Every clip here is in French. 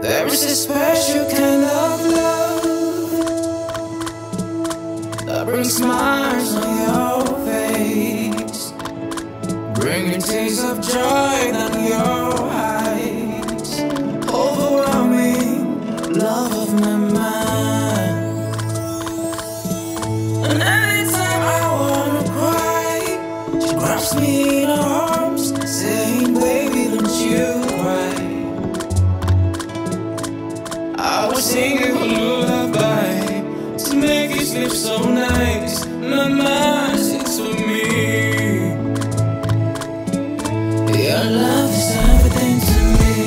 There is a special kind of love that brings smiles on your face, bringing tears of joy down your eyes, overwhelming love of my mind. And anytime I wanna cry, she grabs me in her arms, saying, "Baby, don't you cry." I was singing a lullaby to make you sleep so nice. My mind sings for me. Your love is everything to me.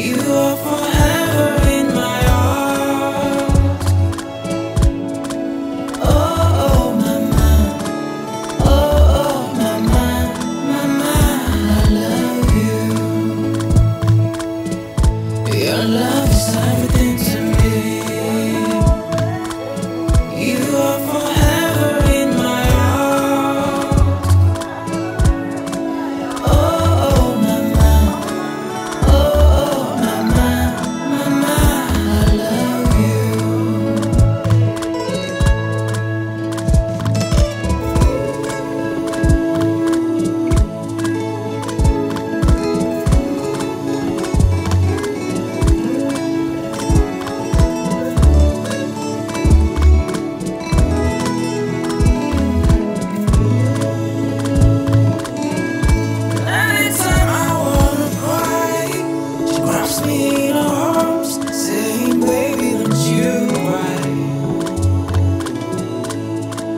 You are forever in my heart. Oh, oh, mama. Oh, oh, mama. Mama, I love you. Your love is everything to me. You are forever in my heart. Oh, oh, mama. Oh, oh, mama. Mama, I love you. Anytime I wanna cry, she grabs me in her arms, saying, "Baby, don't you cry."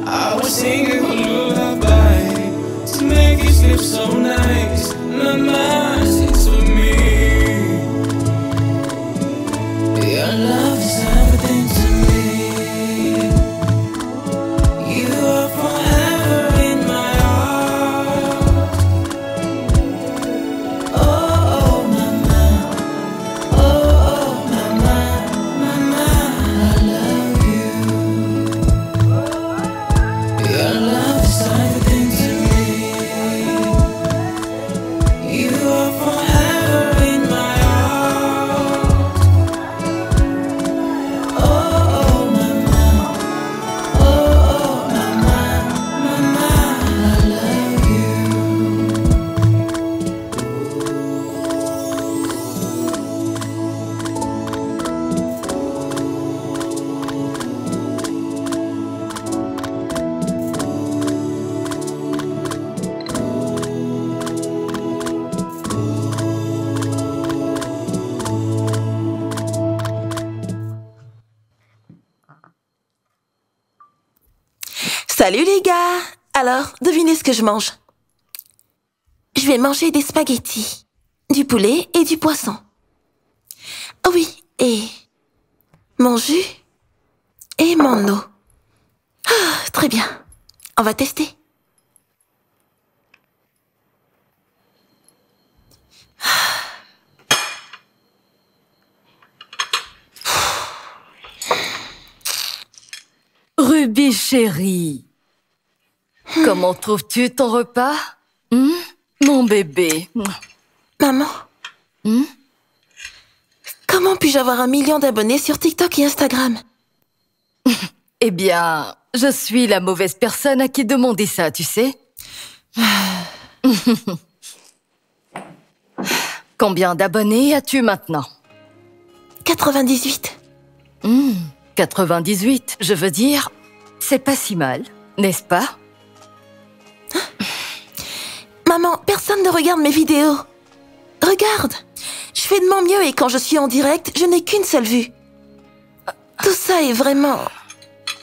I was singing a lullaby to make you sleep so nice. My mind sings for me. Your love is everything to me. You are forever in my heart. Oh, oh, mama. Oh, oh, mama. Mama, I love you. Your love is everything to me. You are forever in my heart. Oh, oh, mama. Oh, oh, mama. Mama, I love you. Salut les gars! Alors, devinez ce que je mange. Je vais manger des spaghettis, du poulet et du poisson. Oh oui, et mon jus et mon eau. Ah, très bien. On va tester. Ruby chérie, comment trouves-tu ton repas? Mon bébé. Maman, comment puis-je avoir 1 million d'abonnés sur TikTok et Instagram? Eh bien, je suis la mauvaise personne à qui demander ça, tu sais. Combien d'abonnés as-tu maintenant? 98. 98, je veux dire, c'est pas si mal, n'est-ce pas? Maman, personne ne regarde mes vidéos. Regarde, je fais de mon mieux et quand je suis en direct, je n'ai qu'une seule vue. Tout ça est vraiment...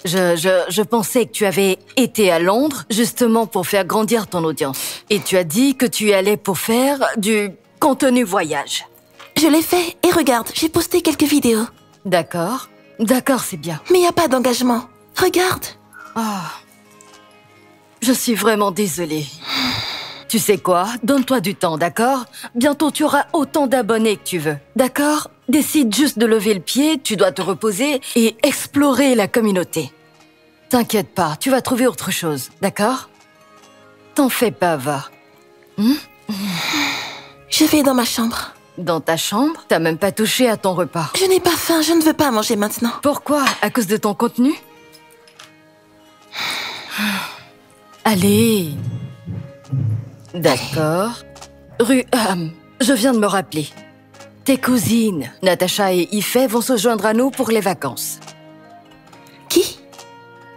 Je pensais que tu avais été à Londres justement pour faire grandir ton audience. Et tu as dit que tu y allais pour faire du contenu voyage. Je l'ai fait et regarde, j'ai posté quelques vidéos. D'accord, d'accord, c'est bien. Mais il n'y a pas d'engagement. Regarde. Je suis vraiment désolée. Tu sais quoi? Donne-toi du temps, d'accord? Bientôt, tu auras autant d'abonnés que tu veux, d'accord? Décide juste de lever le pied, tu dois te reposer et explorer la communauté. T'inquiète pas, tu vas trouver autre chose, d'accord? T'en fais pas, va. Je vais dans ma chambre. Dans ta chambre? T'as même pas touché à ton repas. Je n'ai pas faim, je ne veux pas manger maintenant. Pourquoi? À cause de ton contenu? Allez. D'accord. Je viens de me rappeler. Tes cousines, Natacha et Ife, vont se joindre à nous pour les vacances. Qui?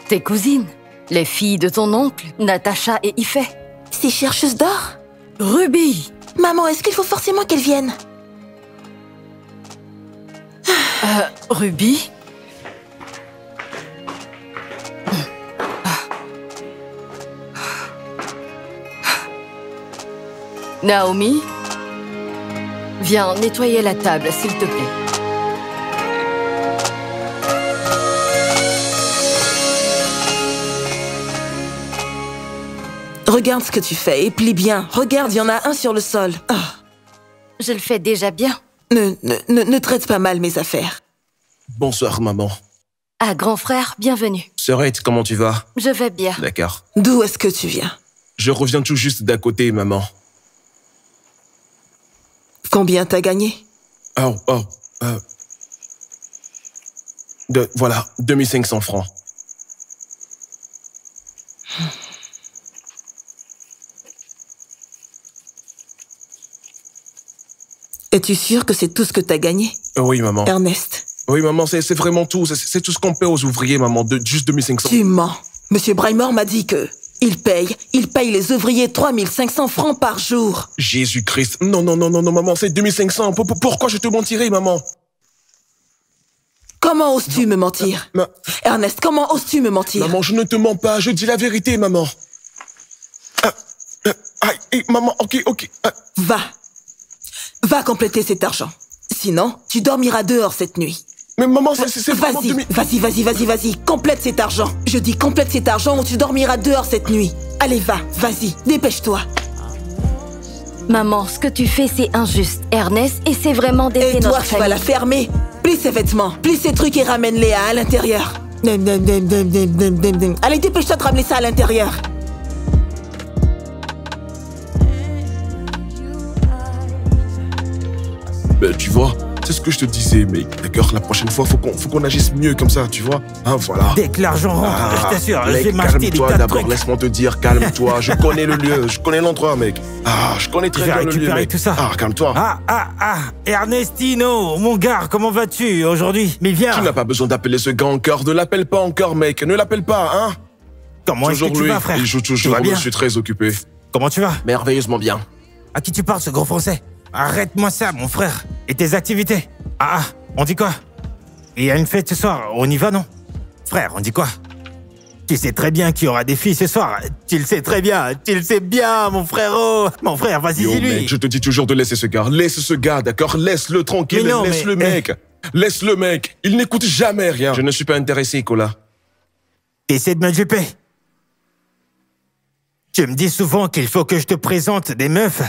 Tes cousines, les filles de ton oncle, Natacha et Ife. Ces chercheuses d'or? Ruby! Maman, est-ce qu'il faut forcément qu'elles viennent? Ruby? Naomi? Viens nettoyer la table, s'il te plaît. Regarde ce que tu fais et plie bien. Regarde, il y en a un sur le sol. Ah. Je le fais déjà bien. Ne traite pas mal mes affaires. Bonsoir, maman. Ah, grand frère, bienvenue. Sœurette, comment tu vas? Je vais bien. D'accord. D'où est-ce que tu viens? Je reviens tout juste d'à côté, maman. Combien t'as gagné? Voilà, 2500 francs. Es-tu sûr que c'est tout ce que t'as gagné? Oui, maman. Ernest. Oui, maman, c'est vraiment tout. C'est tout ce qu'on paie aux ouvriers, maman. Juste 2500. Tu mens. Monsieur Braimore m'a dit que... Il paye les ouvriers 3500 francs par jour. Jésus-Christ. Non, maman, c'est 2500. Pourquoi je te mentirais, maman? Comment oses-tu me mentir? Ernest, comment oses-tu me mentir? Maman, je ne te mens pas. Je dis la vérité, maman. Maman, ok. Va compléter cet argent. Sinon, tu dormiras dehors cette nuit. Mais maman, c'est vraiment... Vas-y, complète cet argent. Je dis complète cet argent ou tu dormiras dehors cette nuit. Allez, vas-y, dépêche-toi. Maman, ce que tu fais, c'est injuste, Ernest, et c'est vraiment d'aider notre famille. Et toi, tu vas la fermer. Plie ses vêtements, plie ses trucs et ramène-les à l'intérieur. Allez, dépêche-toi de ramener ça à l'intérieur. Ben, tu vois, c'est ce que je te disais, mec. D'accord, la prochaine fois, faut qu'on agisse mieux comme ça, tu vois. Hein, voilà. Dès que l'argent rentre, je t'assure, mec, j'ai m'acheté des calme-toi tas de d'abord, trucs. laisse-moi te dire, calme-toi. Je connais le lieu, je connais l'endroit, mec. Je connais très bien le lieu, récupérer mec. tout ça. Calme-toi. Ernestino, mon gars, comment vas-tu aujourd'hui? Mais viens. Tu n'as pas besoin d'appeler ce gars encore, ne l'appelle pas encore, mec. Ne l'appelle pas, hein. Comment est-ce que tu lui, vas, frère? il joue Tu toujours, vas bien? je suis très occupé. Comment tu vas? Merveilleusement bien. À qui tu parles, ce gros français? Arrête-moi ça, mon frère. Et tes activités? On dit quoi? Il y a une fête ce soir, on y va, non? Frère, on dit quoi? Tu sais très bien qu'il y aura des filles ce soir. Tu le sais très bien, mon frérot. Mon frère, vas-y, Yo, dis-lui. mec, je te dis toujours de laisser ce gars. Laisse ce gars, d'accord? Laisse-le tranquille, Mais non, laisse-le, mais- mec. Laisse-le, mec. Il n'écoute jamais rien. Je ne suis pas intéressé, Cola. T'essaies de me duper. Tu me dis souvent qu'il faut que je te présente des meufs.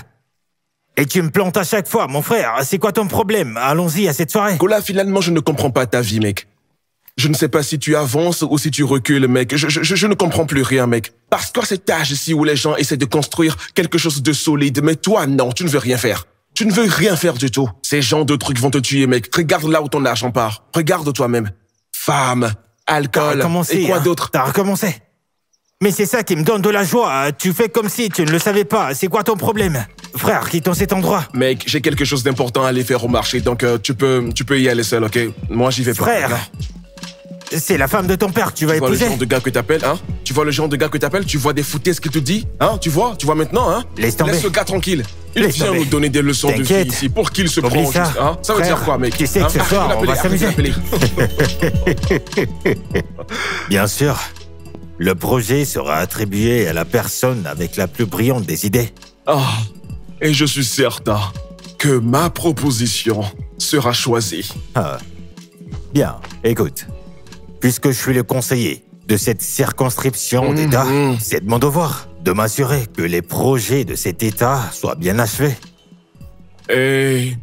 Et tu me plantes à chaque fois, mon frère. C'est quoi ton problème? Allons-y à cette soirée. Cola, finalement, je ne comprends pas ta vie, mec. Je ne sais pas si tu avances ou si tu recules, mec. Je ne comprends plus rien, mec. Parce que cet âge ici où les gens essaient de construire quelque chose de solide, mais toi, non, tu ne veux rien faire. Tu ne veux rien faire du tout. Ces genres de trucs vont te tuer, mec. Regarde là où ton argent part. Regarde toi-même. Femme, alcool, et quoi d'autre? T'as recommencé. Mais c'est ça qui me donne de la joie. Tu fais comme si tu ne le savais pas. C'est quoi ton problème? Frère, quittons cet endroit. Mec, j'ai quelque chose d'important à aller faire au marché, donc tu peux y aller seul, ok? Moi, j'y vais pas. Frère, d'accord? c'est la femme de ton père que tu vas Tu vois le épouser. genre de gars que t'appelles, hein? Tu vois le genre de gars que t'appelles? Tu vois des foutaises qu'il te dit? Hein? Tu vois maintenant, hein? Laisse tomber. Laisse le gars tranquille. Il Laisse vient tomber. nous donner des leçons de vie T'inquiète. ici. Pour qu'il se Oublie prend ça. juste, hein? Ça veut Frère, dire quoi, mec? tu sais que ce Arrête soir, de on va l'appeler, arrête de l'appeler. Bien sûr. Le projet sera attribué à la personne avec la plus brillante des idées. Et je suis certain que ma proposition sera choisie. Bien, écoute. Puisque je suis le conseiller de cette circonscription d'État, c'est de mon devoir de m'assurer que les projets de cet État soient bien achevés. Et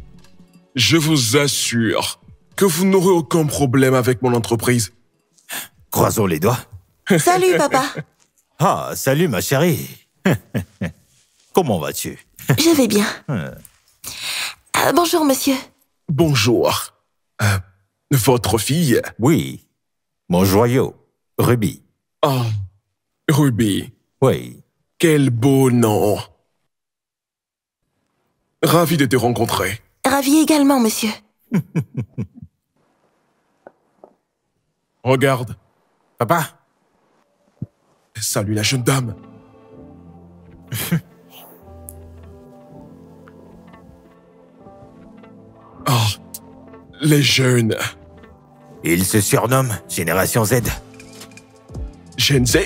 je vous assure que vous n'aurez aucun problème avec mon entreprise. Croisons les doigts. Salut, papa. Salut ma chérie. Comment vas-tu? Je vais bien. Bonjour, monsieur. Bonjour. Votre fille? Oui. Mon joyau, Ruby. Oh, Ruby. Oui. Quel beau nom. Ravi de te rencontrer. Ravi également, monsieur. Regarde. Papa? Salut la jeune dame. Oh, les jeunes. Il se surnomme Génération Z. Gen Z?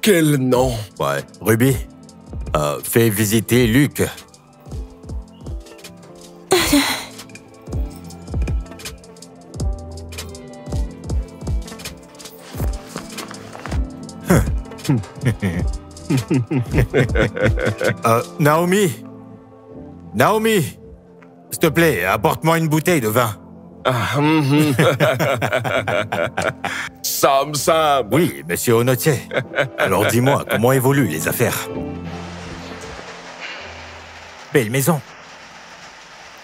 Quel nom. Ouais. Ruby, fais visiter Luc. Naomi. Naomi, s'il te plaît, apporte-moi une bouteille de vin. Sam. Oui, monsieur Onotier. Alors dis-moi, comment évoluent les affaires? Belle maison.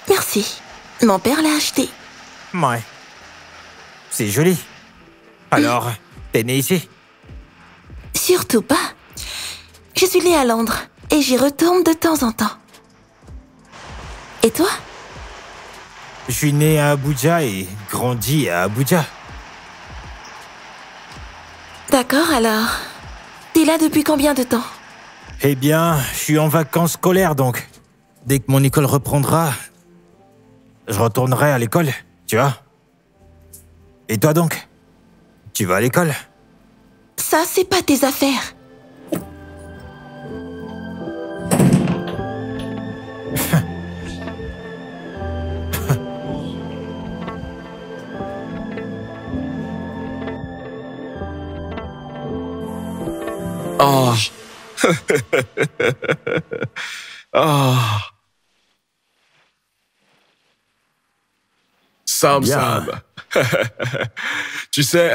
Merci. Mon père l'a acheté. Ouais. C'est joli. Alors, t'es né ici? Surtout pas. Je suis née à Londres et j'y retourne de temps en temps. Et toi? Je suis né à Abuja et grandi à Abuja. D'accord, alors. T'es là depuis combien de temps? Eh bien, je suis en vacances scolaires donc. Dès que mon école reprendra, je retournerai à l'école, tu vois. Et toi donc? Tu vas à l'école? Ça, c'est pas tes affaires. Oh. Ah. Sam. Tu sais,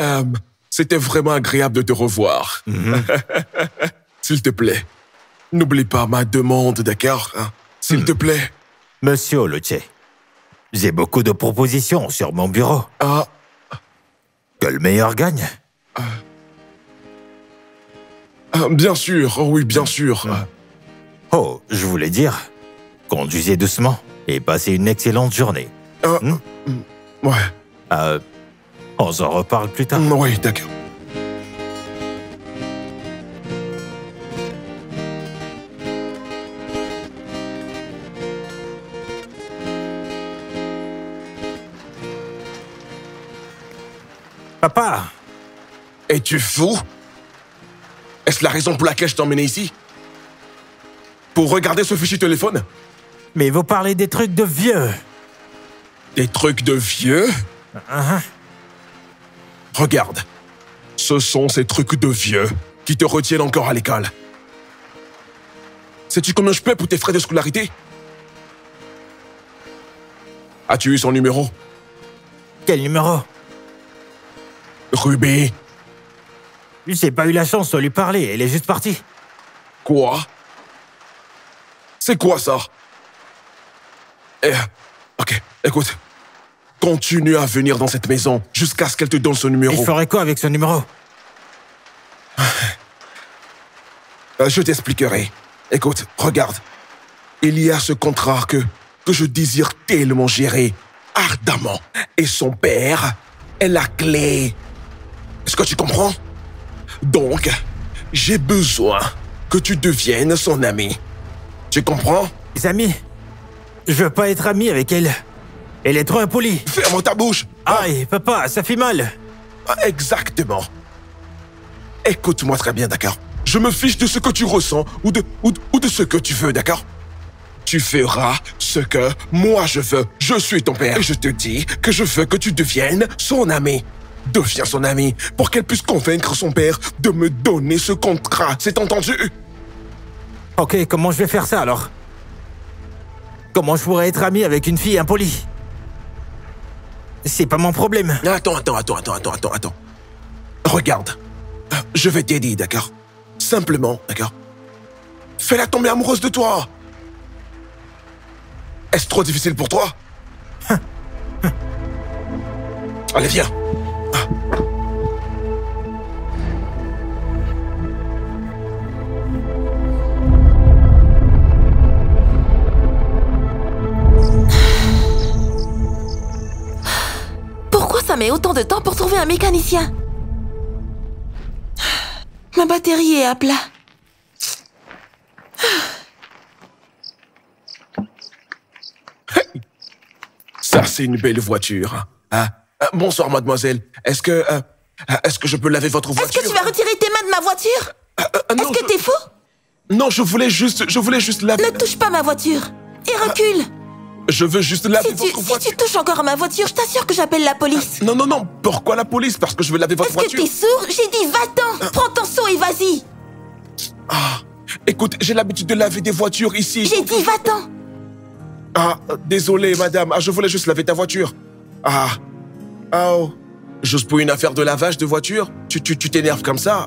c'était vraiment agréable de te revoir. S'il te plaît, n'oublie pas ma demande, d'accord? Hein? S'il te plaît. Monsieur Olotier, j'ai beaucoup de propositions sur mon bureau. Ah. Que le meilleur gagne. Bien sûr, oh oui, bien sûr. Oh, je voulais dire, conduisez doucement et passez une excellente journée. Ouais. On s'en reparle plus tard. Oui, d'accord. Papa! Es-tu fou? Est-ce la raison pour laquelle je t'ai emmené ici? Pour regarder ce fichu téléphone? Mais vous parlez des trucs de vieux. Des trucs de vieux? Regarde. Ce sont ces trucs de vieux qui te retiennent encore à l'école. Sais-tu combien je paie pour tes frais de scolarité? As-tu eu son numéro? Quel numéro? Ruby. J'ai pas eu la chance de lui parler, elle est juste partie. Quoi? C'est quoi ça? Ok, écoute. Continue à venir dans cette maison jusqu'à ce qu'elle te donne son numéro. Il ferait quoi avec ce numéro? Je t'expliquerai. Écoute, regarde. Il y a ce contrat que je désire tellement gérer, ardemment. Et son père est la clé. Est-ce que tu comprends? Donc, j'ai besoin que tu deviennes son ami. Tu comprends? Les amis, je veux pas être ami avec elle. Elle est trop impolie. Ferme ta bouche. Aïe, papa, ça fait mal. Exactement. Écoute-moi très bien, d'accord? Je me fiche de ce que tu ressens ou de ce que tu veux, d'accord? Tu feras ce que moi je veux. Je suis ton père et je te dis que je veux que tu deviennes son ami. Deviens son ami pour qu'elle puisse convaincre son père de me donner ce contrat. C'est entendu? Ok, comment je vais faire ça alors? Comment je pourrais être ami avec une fille impolie? C'est pas mon problème. Attends. Regarde. Je vais t'aider, d'accord? Simplement, d'accord? Fais-la tomber amoureuse de toi. Est-ce trop difficile pour toi? Allez, viens. Pourquoi ça met autant de temps pour trouver un mécanicien? Ma batterie est à plat. Ça, c'est une belle voiture. Ah, bonsoir, mademoiselle. Est-ce que je peux laver votre voiture? Est-ce que tu vas retirer tes mains de ma voiture? Non, Est-ce que t'es fou? Non, je voulais juste laver... Ne touche pas ma voiture. Et recule. Je veux juste laver Si votre voiture. tu touches encore à ma voiture, je t'assure que j'appelle la police. Non. Pourquoi la police? Parce que je veux laver votre Est-ce que voiture. t'es sourd? J'ai dit va-t'en. Prends ton seau et vas-y. Écoute, j'ai l'habitude de laver des voitures ici. J'ai dit va-t'en. Désolé, madame. Je voulais juste laver ta voiture. Oh. Juste pour une affaire de lavage de voiture? Tu t'énerves comme ça?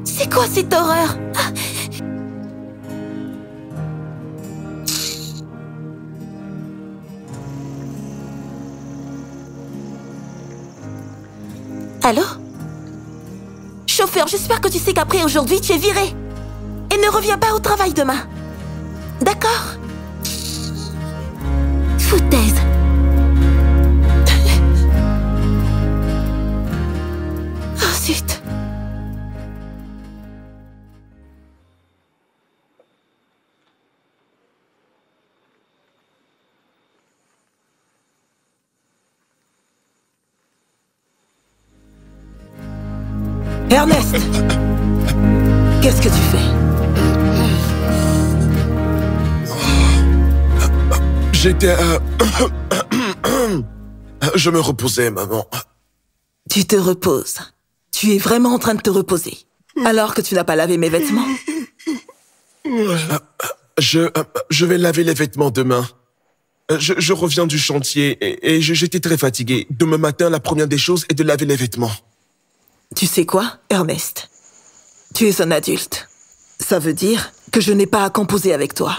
C'est quoi cette horreur? Allô? Chauffeur, j'espère que tu sais qu'après aujourd'hui, tu es viré. Et ne reviens pas au travail demain. D'accord? Foutaise. Oh, zut. Ernest! Qu'est-ce que tu fais? J'étais... Je me reposais, maman. Tu te reposes. Tu es vraiment en train de te reposer. Alors que tu n'as pas lavé mes vêtements? Je vais laver les vêtements demain. Je reviens du chantier et j'étais très fatigué. Demain matin, la première des choses est de laver les vêtements. Tu sais quoi, Ernest? Tu es un adulte. Ça veut dire que je n'ai pas à composer avec toi.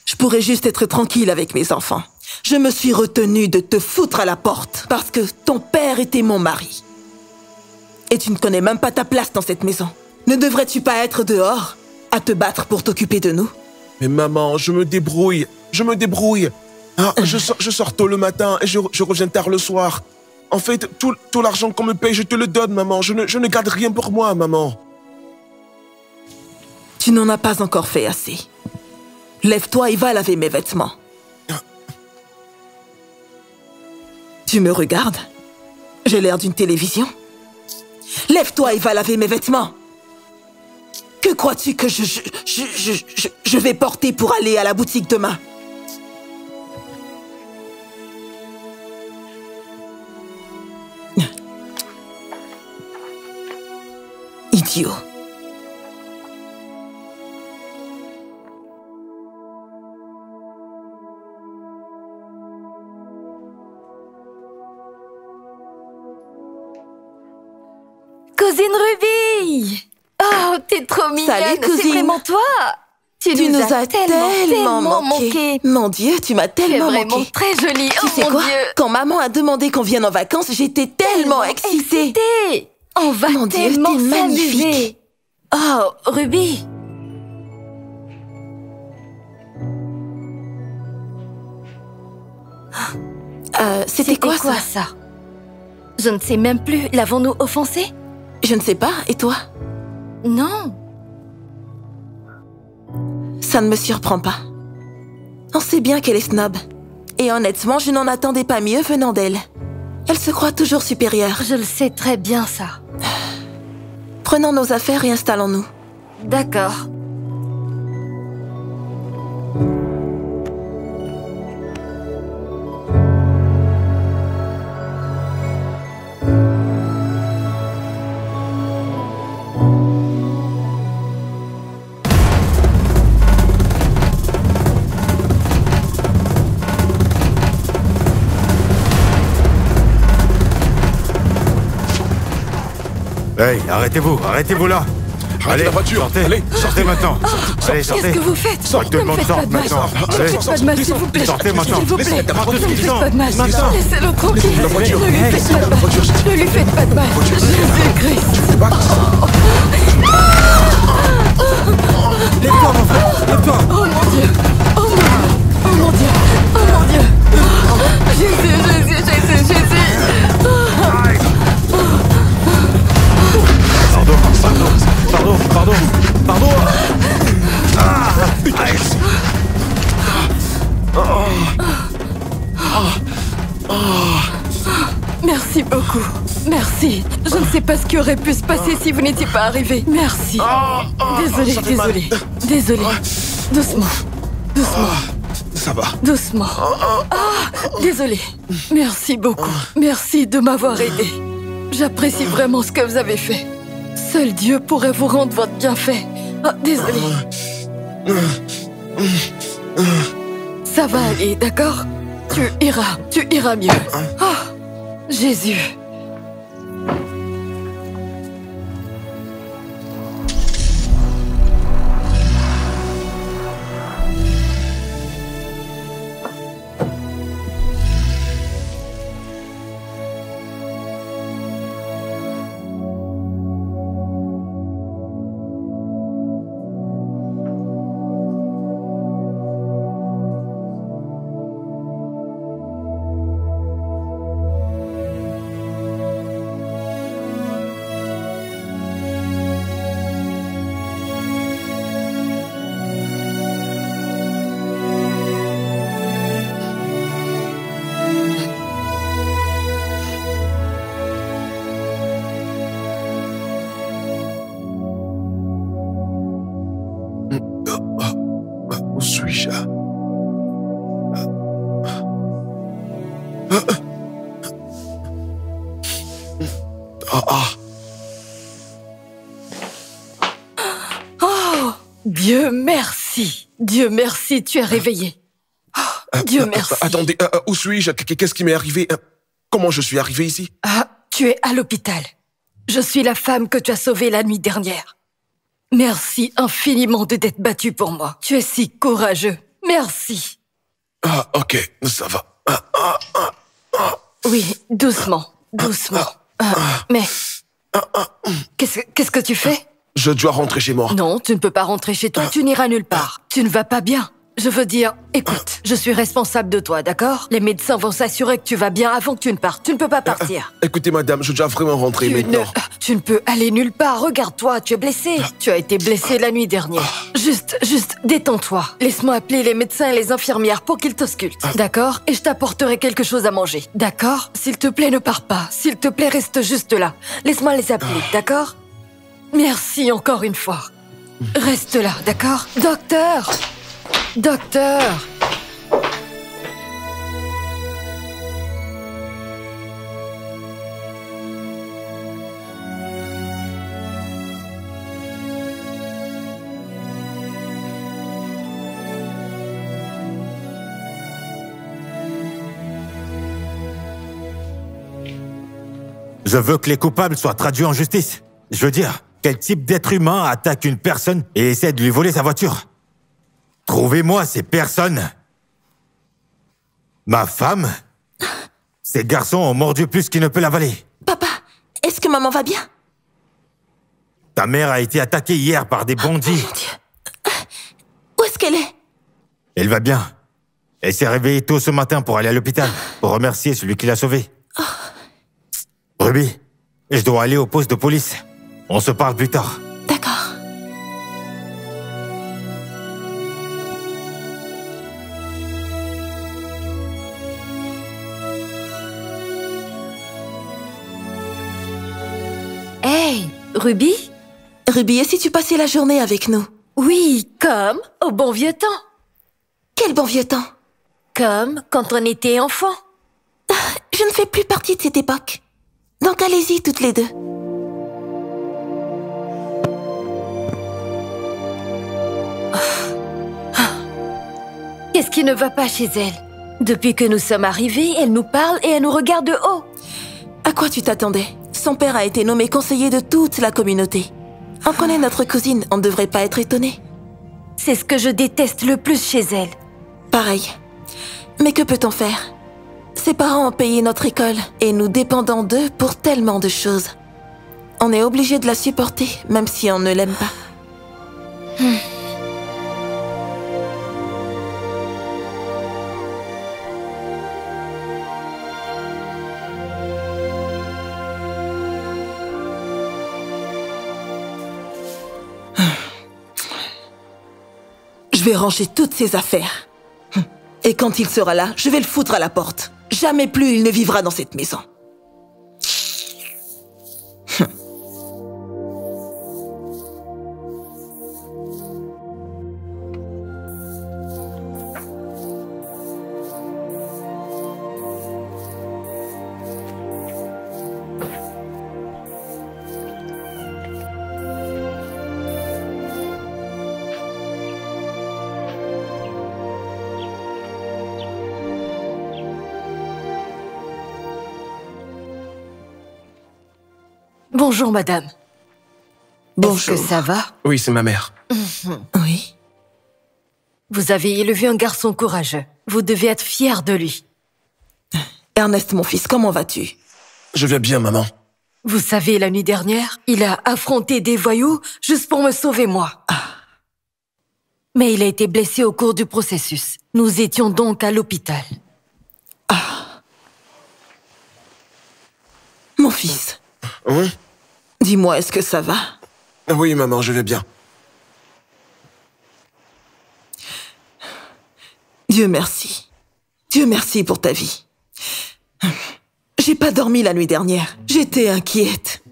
Je pourrais juste être tranquille avec mes enfants. Je me suis retenue de te foutre à la porte parce que ton père était mon mari. Et tu ne connais même pas ta place dans cette maison. Ne devrais-tu pas être dehors, à te battre pour t'occuper de nous? Mais maman, je me débrouille. Je sors tôt le matin et je reviens tard le soir. En fait, tout l'argent qu'on me paye, je te le donne, maman. Je ne garde rien pour moi, maman. Tu n'en as pas encore fait assez. Lève-toi et va laver mes vêtements. Tu me regardes? J'ai l'air d'une télévision? Lève-toi et va laver mes vêtements. Que crois-tu que je vais porter pour aller à la boutique demain? Idiot. Cousine Ruby! Oh, t'es trop mignonne! Salut, cousine. C'est vraiment toi! Tu nous as tellement manqué. Mon Dieu, tu m'as tellement manqué. manqué. Très jolie. Tu sais mon quoi? Dieu. Quand maman a demandé qu'on vienne en vacances, j'étais tellement excitée. On va Mon Dieu, tellement t'es magnifique. s'amuser. Oh, Ruby! C'était quoi ça? Je ne sais même plus. L'avons-nous offensé? Je ne sais pas. Et toi? Non. Ça ne me surprend pas. On sait bien qu'elle est snob. Et honnêtement, je n'en attendais pas mieux venant d'elle. Elle se croit toujours supérieure. Je le sais très bien, ça. Prenons nos affaires et installons-nous. D'accord. Hey, arrêtez-vous là. Arrêtez la voiture. Sortez. Allez, sortez maintenant. Allez, sortez. Qu'est-ce que vous faites? Tout le monde sorte maintenant. Ne Allez, faites pas de mal, s'il vous plaît. sortez maintenant. S'il vous plaît. Laissez la voiture. Ne lui faites pas de mal. Maintenant. Laissez-le tranquille. La voiture. Ne lui faites pas de mal. voiture. Ne lui faites pas de mal. Jésus-Christ. Lève-toi, mon frère. Lève-toi. Oh mon Dieu. Oh mon Dieu. Oh mon Dieu. Oh mon Dieu. Jésus, Jésus, Jésus, Jésus. Pardon. Merci beaucoup. Merci. Je ne sais pas ce qui aurait pu se passer si vous n'étiez pas arrivé. Merci. Désolé. Doucement. Ça va. Doucement. Désolé. Merci beaucoup. Merci de m'avoir aidé. J'apprécie vraiment ce que vous avez fait. Seul Dieu pourrait vous rendre votre bienfait. Désolé. Ça va aller, d'accord? Tu iras mieux. Jésus. Où suis-je? Dieu merci. Dieu merci, tu es réveillé. Dieu merci. Attendez, où suis-je? Qu'est-ce qui m'est arrivé? Comment je suis arrivé ici? Tu es à l'hôpital. Je suis la femme que tu as sauvée la nuit dernière. Merci infiniment de t'être battu pour moi. Tu es si courageux. Merci. Ok, ça va. Oui, doucement. Mais... Qu'est-ce que tu fais? Je dois rentrer chez moi. Non, tu ne peux pas rentrer chez toi, tu n'iras nulle part. Tu ne vas pas bien. Je veux dire, écoute, je suis responsable de toi, d'accord? Les médecins vont s'assurer que tu vas bien avant que tu ne partes. Tu ne peux pas partir. Écoutez, madame, je dois vraiment rentrer maintenant. Tu ne peux aller nulle part. Regarde-toi, tu es blessé. Tu as été blessé la nuit dernière. Juste, détends-toi. Laisse-moi appeler les médecins et les infirmières pour qu'ils t'auscultent. D'accord? Et je t'apporterai quelque chose à manger. D'accord? S'il te plaît, ne pars pas. S'il te plaît, reste juste là. Laisse-moi les appeler, d'accord? Merci encore une fois. Reste là, d'accord? Docteur! Je veux que les coupables soient traduits en justice. Je veux dire, quel type d'être humain attaque une personne et essaie de lui voler sa voiture? Trouvez-moi ces personnes. Ma femme? Ces garçons ont mordu plus qu'il ne peut l'avaler. Papa, est-ce que maman va bien? Ta mère a été attaquée hier par des bandits. Mon Dieu. Où est-ce qu'elle est? Elle va bien. Elle s'est réveillée tôt ce matin pour aller à l'hôpital, pour remercier celui qui l'a sauvée. Ruby, je dois aller au poste de police. On se parle plus tard. D'accord. Hey, Ruby? Ruby, et si tu passais la journée avec nous? Oui, comme au bon vieux temps. Quel bon vieux temps! Comme quand on était enfant. Je ne fais plus partie de cette époque. Donc allez-y toutes les deux. Qu'est-ce qui ne va pas chez elle? Depuis que nous sommes arrivés, elle nous parle et elle nous regarde de haut. À quoi tu t'attendais? Son père a été nommé conseiller de toute la communauté. On connaît notre cousine, on ne devrait pas être étonné. C'est ce que je déteste le plus chez elle. Pareil. Mais que peut-on faire? Ses parents ont payé notre école et nous dépendons d'eux pour tellement de choses. On est obligé de la supporter, même si on ne l'aime pas. Je vais ranger toutes ses affaires. Et quand il sera là, je vais le foutre à la porte. Jamais plus il ne vivra dans cette maison. Bonjour, madame. Bonjour. Est-ce que ça va? Oui, c'est ma mère. Oui. Vous avez élevé un garçon courageux. Vous devez être fier de lui. Ernest, mon fils, comment vas-tu? Je vais bien, maman. Vous savez, la nuit dernière, il a affronté des voyous juste pour me sauver moi. Mais il a été blessé au cours du processus. Nous étions donc à l'hôpital. Mon fils, Oui? dis-moi, est-ce que ça va? Oui, maman, je vais bien. Dieu merci. Dieu merci pour ta vie. J'ai pas dormi la nuit dernière. J'étais inquiète.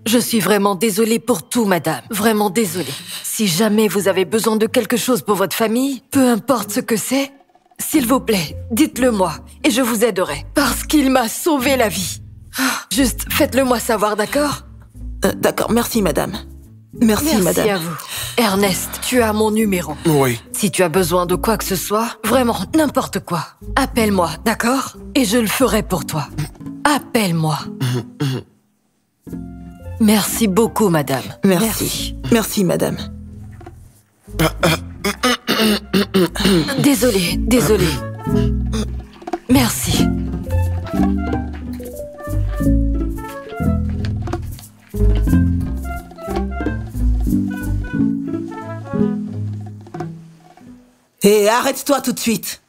Je suis vraiment désolée pour tout, madame. Vraiment désolée. Si jamais vous avez besoin de quelque chose pour votre famille, peu importe ce que c'est, s'il vous plaît, dites-le moi et je vous aiderai. Parce qu'il m'a sauvé la vie. Juste faites-le moi savoir, d'accord? D'accord, merci madame. Merci madame. à vous. Ernest, tu as mon numéro. Oui. Si tu as besoin de quoi que ce soit, vraiment n'importe quoi, appelle-moi, d'accord? Et je le ferai pour toi. Appelle-moi. Merci beaucoup, madame. Merci. Merci madame. Désolée. Merci. Hé, arrête-toi tout de suite.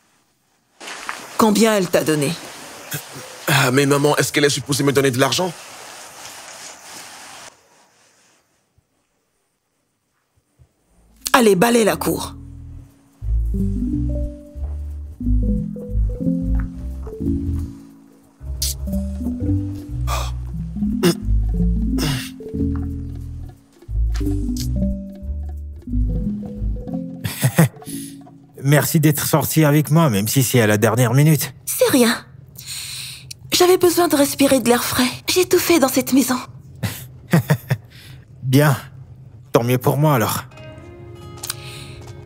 Combien elle t'a donné? Ah, mais maman, est-ce qu'elle est supposée me donner de l'argent? Allez, balaye la cour. Merci d'être sorti avec moi, même si c'est à la dernière minute. C'est rien. J'avais besoin de respirer de l'air frais. J'ai tout fait dans cette maison. Bien. Tant mieux pour moi, alors.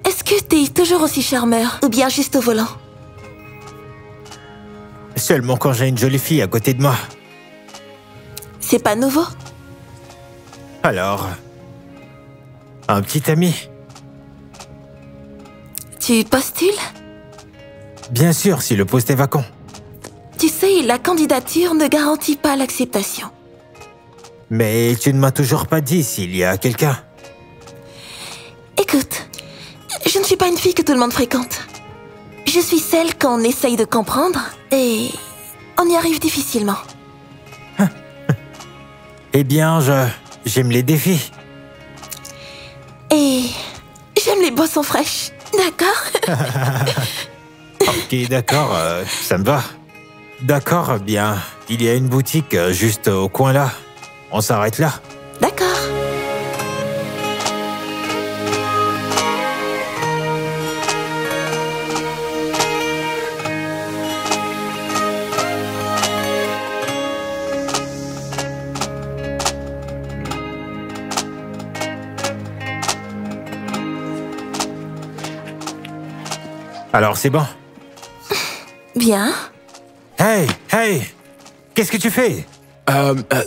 Est-ce que t'es toujours aussi charmeur ou bien juste au volant? Seulement quand j'ai une jolie fille à côté de moi. C'est pas nouveau? Alors... un petit ami? Tu postules? Bien sûr, si le poste est vacant. Tu sais, la candidature ne garantit pas l'acceptation. Mais tu ne m'as toujours pas dit s'il y a quelqu'un. Écoute, je ne suis pas une fille que tout le monde fréquente. Je suis celle qu'on essaye de comprendre et on y arrive difficilement. Eh bien, j'aime les défis. Et j'aime les boissons fraîches, d'accord? Ok, d'accord, ça me va. D'accord, bien. Il y a une boutique juste au coin là. On s'arrête là. D'accord. Alors c'est bon. Bien. Hey, hey! Qu'est-ce que tu fais?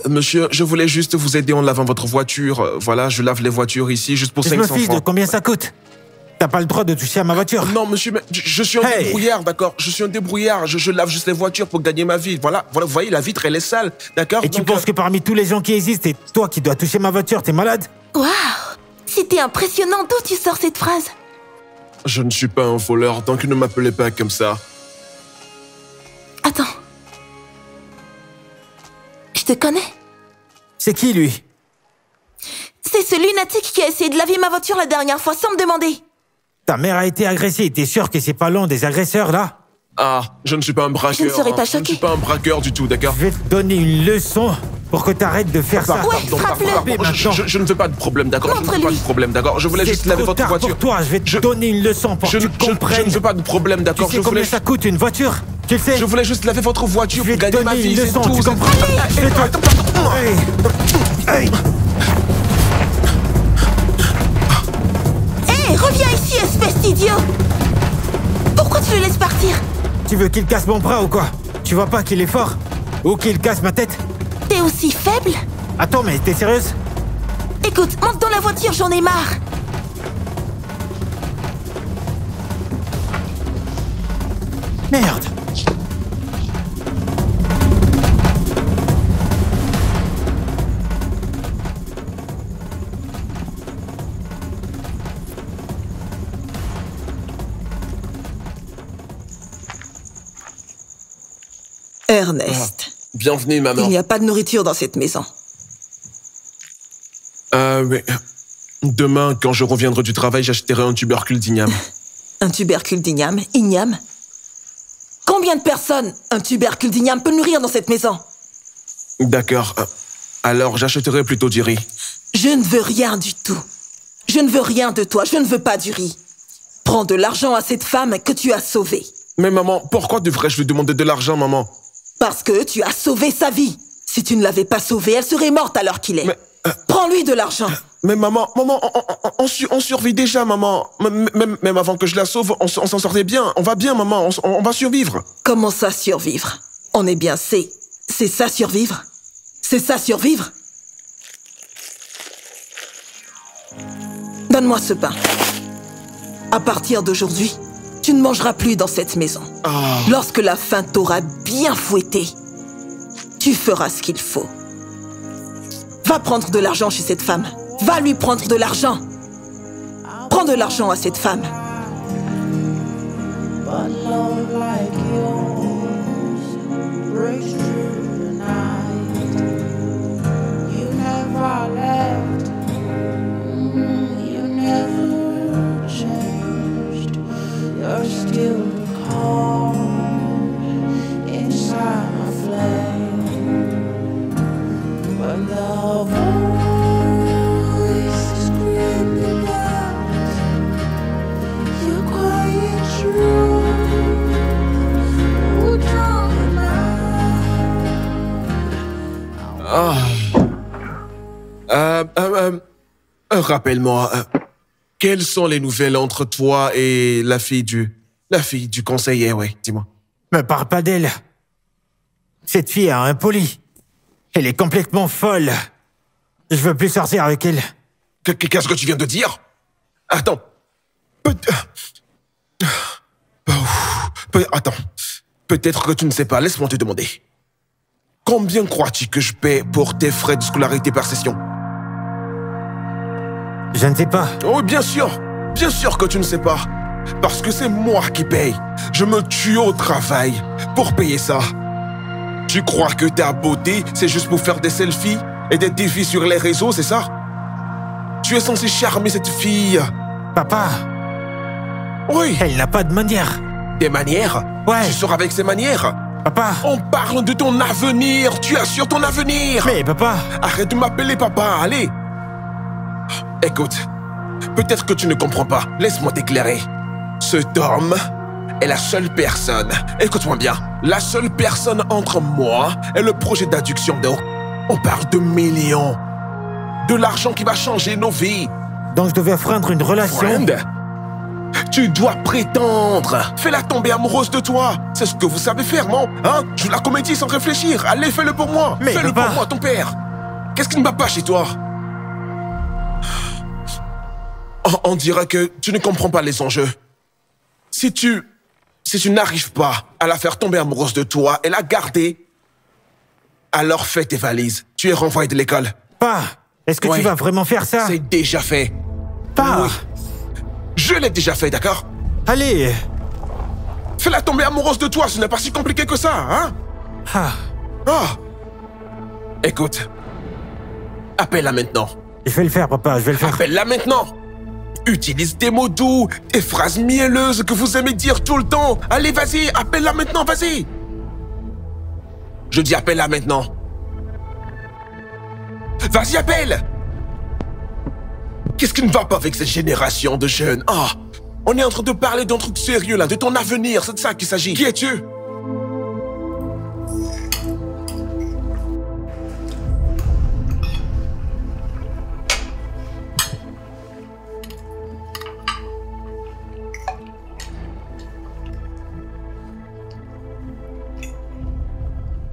Monsieur, je voulais juste vous aider en lavant votre voiture. Voilà, je lave les voitures ici juste pour Je 500 me fiche de francs. combien ça coûte. T'as pas le droit de toucher à ma voiture. Non, monsieur, mais je suis un Hey. débrouillard, d'accord? Je suis un débrouillard. Je lave juste les voitures pour gagner ma vie. Voilà, vous voyez, la vitre, elle est sale, d'accord? Et tu Donc, penses que parmi tous les gens qui existent, c'est toi qui dois toucher ma voiture, t'es malade? Waouh! C'était impressionnant, d'où tu sors cette phrase? Je ne suis pas un voleur, donc ne m'appelez pas comme ça. Attends. Je te connais. C'est qui, lui? C'est ce lunatique qui a essayé de laver ma voiture la dernière fois sans me demander. Ta mère a été agressée, t'es sûr que c'est pas l'un des agresseurs, là? Ah, je ne suis pas un braqueur. Je ne serais pas Je ne choquée. suis pas un braqueur du tout, d'accord? Je vais te donner une leçon pour que t'arrêtes de faire ça. Ouais, Pardon, frappe-le. pardon, je ne veux pas de problème, d'accord? Je ne veux pas Montre-lui. de problème, d'accord? Je voulais C'est juste laver trop votre tard voiture. pour toi, je vais te Je- donner une leçon pour que tu je comprennes. ne veux pas de problème, Tu d'accord? sais Je combien voulais, ça coûte une voiture? Tu le sais? je voulais juste laver votre voiture Je vais pour te gagner ma donner vie, une c'est leçon, tout. tu c'est- comprends? Je vais te- Hey. Hey. Hé, reviens ici, espèce d'idiot! Pourquoi tu le laisses partir? Tu veux qu'il casse mon bras ou quoi? Tu vois pas qu'il est fort? Ou qu'il casse ma tête? T'es aussi faible? Attends, mais t'es sérieuse? Écoute, monte dans la voiture, j'en ai marre. Merde! Ernest, Bienvenue, maman. il n'y a pas de nourriture dans cette maison. Mais demain, quand je reviendrai du travail, j'achèterai un tubercule d'igname. Un tubercule d'igname, igname. Combien de personnes un tubercule d'igname peut nourrir dans cette maison? D'accord. Alors, j'achèterai plutôt du riz. Je ne veux rien du tout. Je ne veux rien de toi, je ne veux pas du riz. Prends de l'argent à cette femme que tu as sauvée. Mais maman, pourquoi devrais-je lui demander de l'argent, maman? Parce que tu as sauvé sa vie. Si tu ne l'avais pas sauvée, elle serait morte à l'heure qu'il est. Mais, Prends-lui de l'argent. Mais maman, on survit déjà, maman. Même avant que je la sauve, on s'en sortait bien. On va bien, maman, on va survivre. Comment ça survivre? On est bien, c'est ça survivre? C'est ça survivre? Donne-moi ce pain. À partir d'aujourd'hui, tu ne mangeras plus dans cette maison. Lorsque la faim t'aura bien fouetté, tu feras ce qu'il faut. Va prendre de l'argent chez cette femme. Va lui prendre de l'argent. Prends de l'argent à cette femme. But love like yours breaks through the night. You never left, you never changed. You're still calm inside my flame. But the voice is screaming out. You're quiet true. Oh, darling. Rappelle-moi, quelles sont les nouvelles entre toi et la fille du conseiller, oui, dis-moi. Me parle pas d'elle. Cette fille a un poli. Elle est complètement folle. Je veux plus sortir avec elle. Qu'est-ce que tu viens de dire? Attends. Attends. Peut-être que tu ne sais pas, laisse-moi te demander. Combien crois-tu que je paie pour tes frais de scolarité par session? Je ne sais pas. Oh, bien sûr que tu ne sais pas. Parce que c'est moi qui paye. Je me tue au travail pour payer ça. Tu crois que ta beauté, c'est juste pour faire des selfies et des défis sur les réseaux, c'est ça? Tu es censé charmer cette fille. Papa, Oui, elle n'a pas de manière. des manières. Ouais. Tu sors avec ses manières. Papa. On parle de ton avenir. Tu assures ton avenir. Mais papa. Arrête de m'appeler papa, allez. Écoute, peut-être que tu ne comprends pas. Laisse-moi t'éclairer. Cet homme est la seule personne, écoute-moi bien, la seule personne entre moi et le projet d'adduction d'eau. On parle de millions. De l'argent qui va changer nos vies. Donc je devais freindre une relation. Friend? Tu dois prétendre. Fais-la tomber amoureuse de toi. C'est ce que vous savez faire, non? Hein? Joue la comédie sans réfléchir. Allez, fais-le pour moi. Mais Fais-le papa... pour moi, ton père. Qu'est-ce qui ne va pas chez toi? On dirait que tu ne comprends pas les enjeux. Si tu n'arrives pas à la faire tomber amoureuse de toi et la garder, alors fais tes valises. Tu es renvoyé de l'école. Pa, est-ce que Ouais. tu vas vraiment faire ça? C'est déjà fait. Pa, Oui. Je l'ai déjà fait, d'accord? allez. Fais-la tomber amoureuse de toi, ce n'est pas si compliqué que ça, hein? Ah, Ah! Écoute. Appelle-la maintenant. je vais le faire, papa, je vais le faire. Appelle-la maintenant. Utilise des mots doux, des phrases mielleuses que vous aimez dire tout le temps. Allez, vas-y, appelle-la maintenant, vas-y. Je dis appelle-la maintenant. Vas-y, appelle. Qu'est-ce qui ne va pas avec cette génération de jeunes? Ah, on est en train de parler d'un truc sérieux là, de ton avenir, c'est de ça qu'il s'agit. Qui es-tu?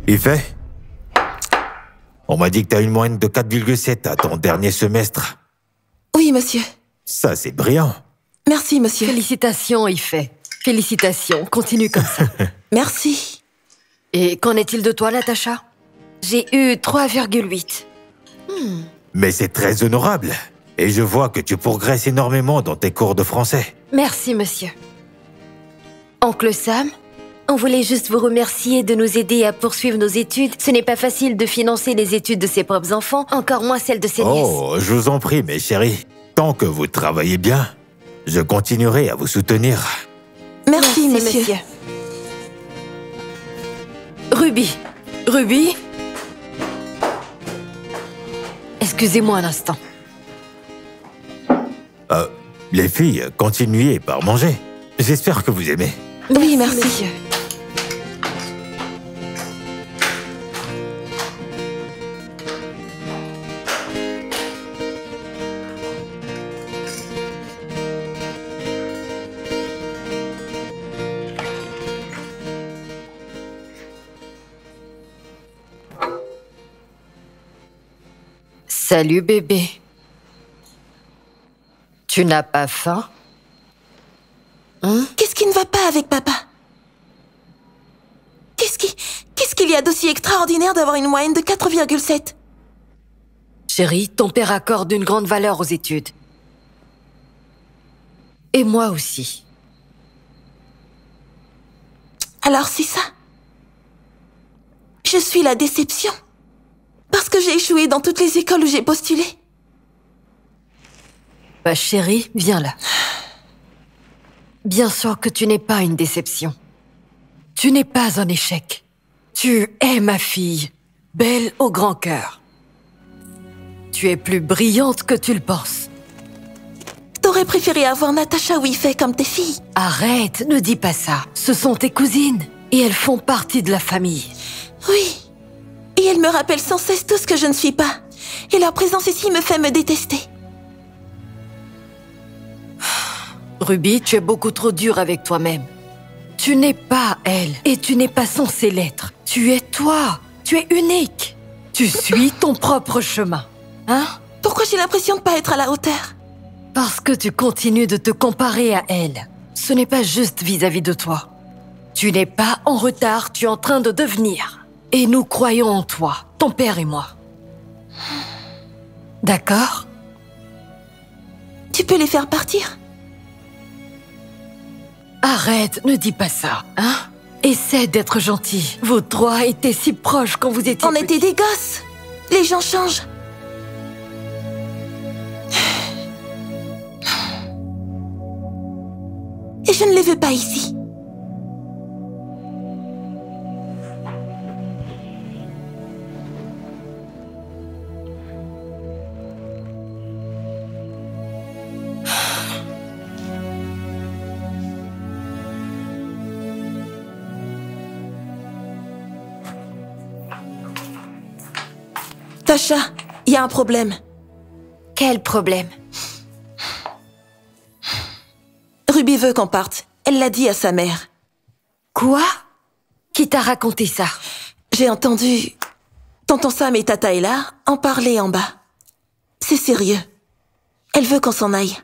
Il fait? On m'a dit que t'as une moyenne de 4,7 à ton dernier semestre. Oui, monsieur. Ça, c'est brillant. Merci, monsieur. Félicitations, Ifé. Félicitations, continue comme ça. Merci. Et qu'en est-il de toi, Natacha? J'ai eu 3,8. Mais c'est très honorable. Et je vois que tu progresses énormément dans tes cours de français. Merci, monsieur. Oncle Sam, on voulait juste vous remercier de nous aider à poursuivre nos études. Ce n'est pas facile de financer les études de ses propres enfants, encore moins celles de ses nièces. Oh, je vous en prie, mes chéris. Tant que vous travaillez bien, je continuerai à vous soutenir. Merci, monsieur. Ruby. Ruby? Excusez-moi un instant. Les filles, continuez par manger. J'espère que vous aimez. Oui, merci. Monsieur. Salut bébé. Tu n'as pas faim? Qu'est-ce qui ne va pas avec papa? Qu'est-ce qu'il y a d'aussi extraordinaire d'avoir une moyenne de 4,7? Chérie, ton père accorde une grande valeur aux études. Et moi aussi. Alors c'est ça. Je suis la déception. Parce que j'ai échoué dans toutes les écoles où j'ai postulé. Bah chérie, viens là. Bien sûr que tu n'es pas une déception. Tu n'es pas un échec. Tu es ma fille, belle au grand cœur. Tu es plus brillante que tu le penses. T'aurais préféré avoir Natacha ou Ifé comme tes filles. Arrête, ne dis pas ça. Ce sont tes cousines et elles font partie de la famille. Oui. Et elles me rappellent sans cesse tout ce que je ne suis pas. Et leur présence ici me fait me détester. Ruby, tu es beaucoup trop dure avec toi-même. Tu n'es pas elle et tu n'es pas censé l'être. Tu es toi. Tu es unique. Tu suis ton propre chemin. Hein? Pourquoi j'ai l'impression de ne pas être à la hauteur? Parce que tu continues de te comparer à elle. Ce n'est pas juste vis-à-vis de toi. Tu n'es pas en retard, tu es en train de devenir. Et nous croyons en toi, ton père et moi. D'accord? Tu peux les faire partir? Arrête, ne dis pas ça, hein? Essaie d'être gentil. Vous trois étiez si proches quand vous étiez On était des gosses. Les gens changent. Et je ne les veux pas ici. Tasha, il y a un problème. Quel problème? Ruby Ruby veut qu'on parte. Elle l'a dit à sa mère. Quoi? Qui t'a raconté ça? J'ai entendu tonton Sam et Tata Ella en parler en bas. C'est sérieux. Elle veut qu'on s'en aille.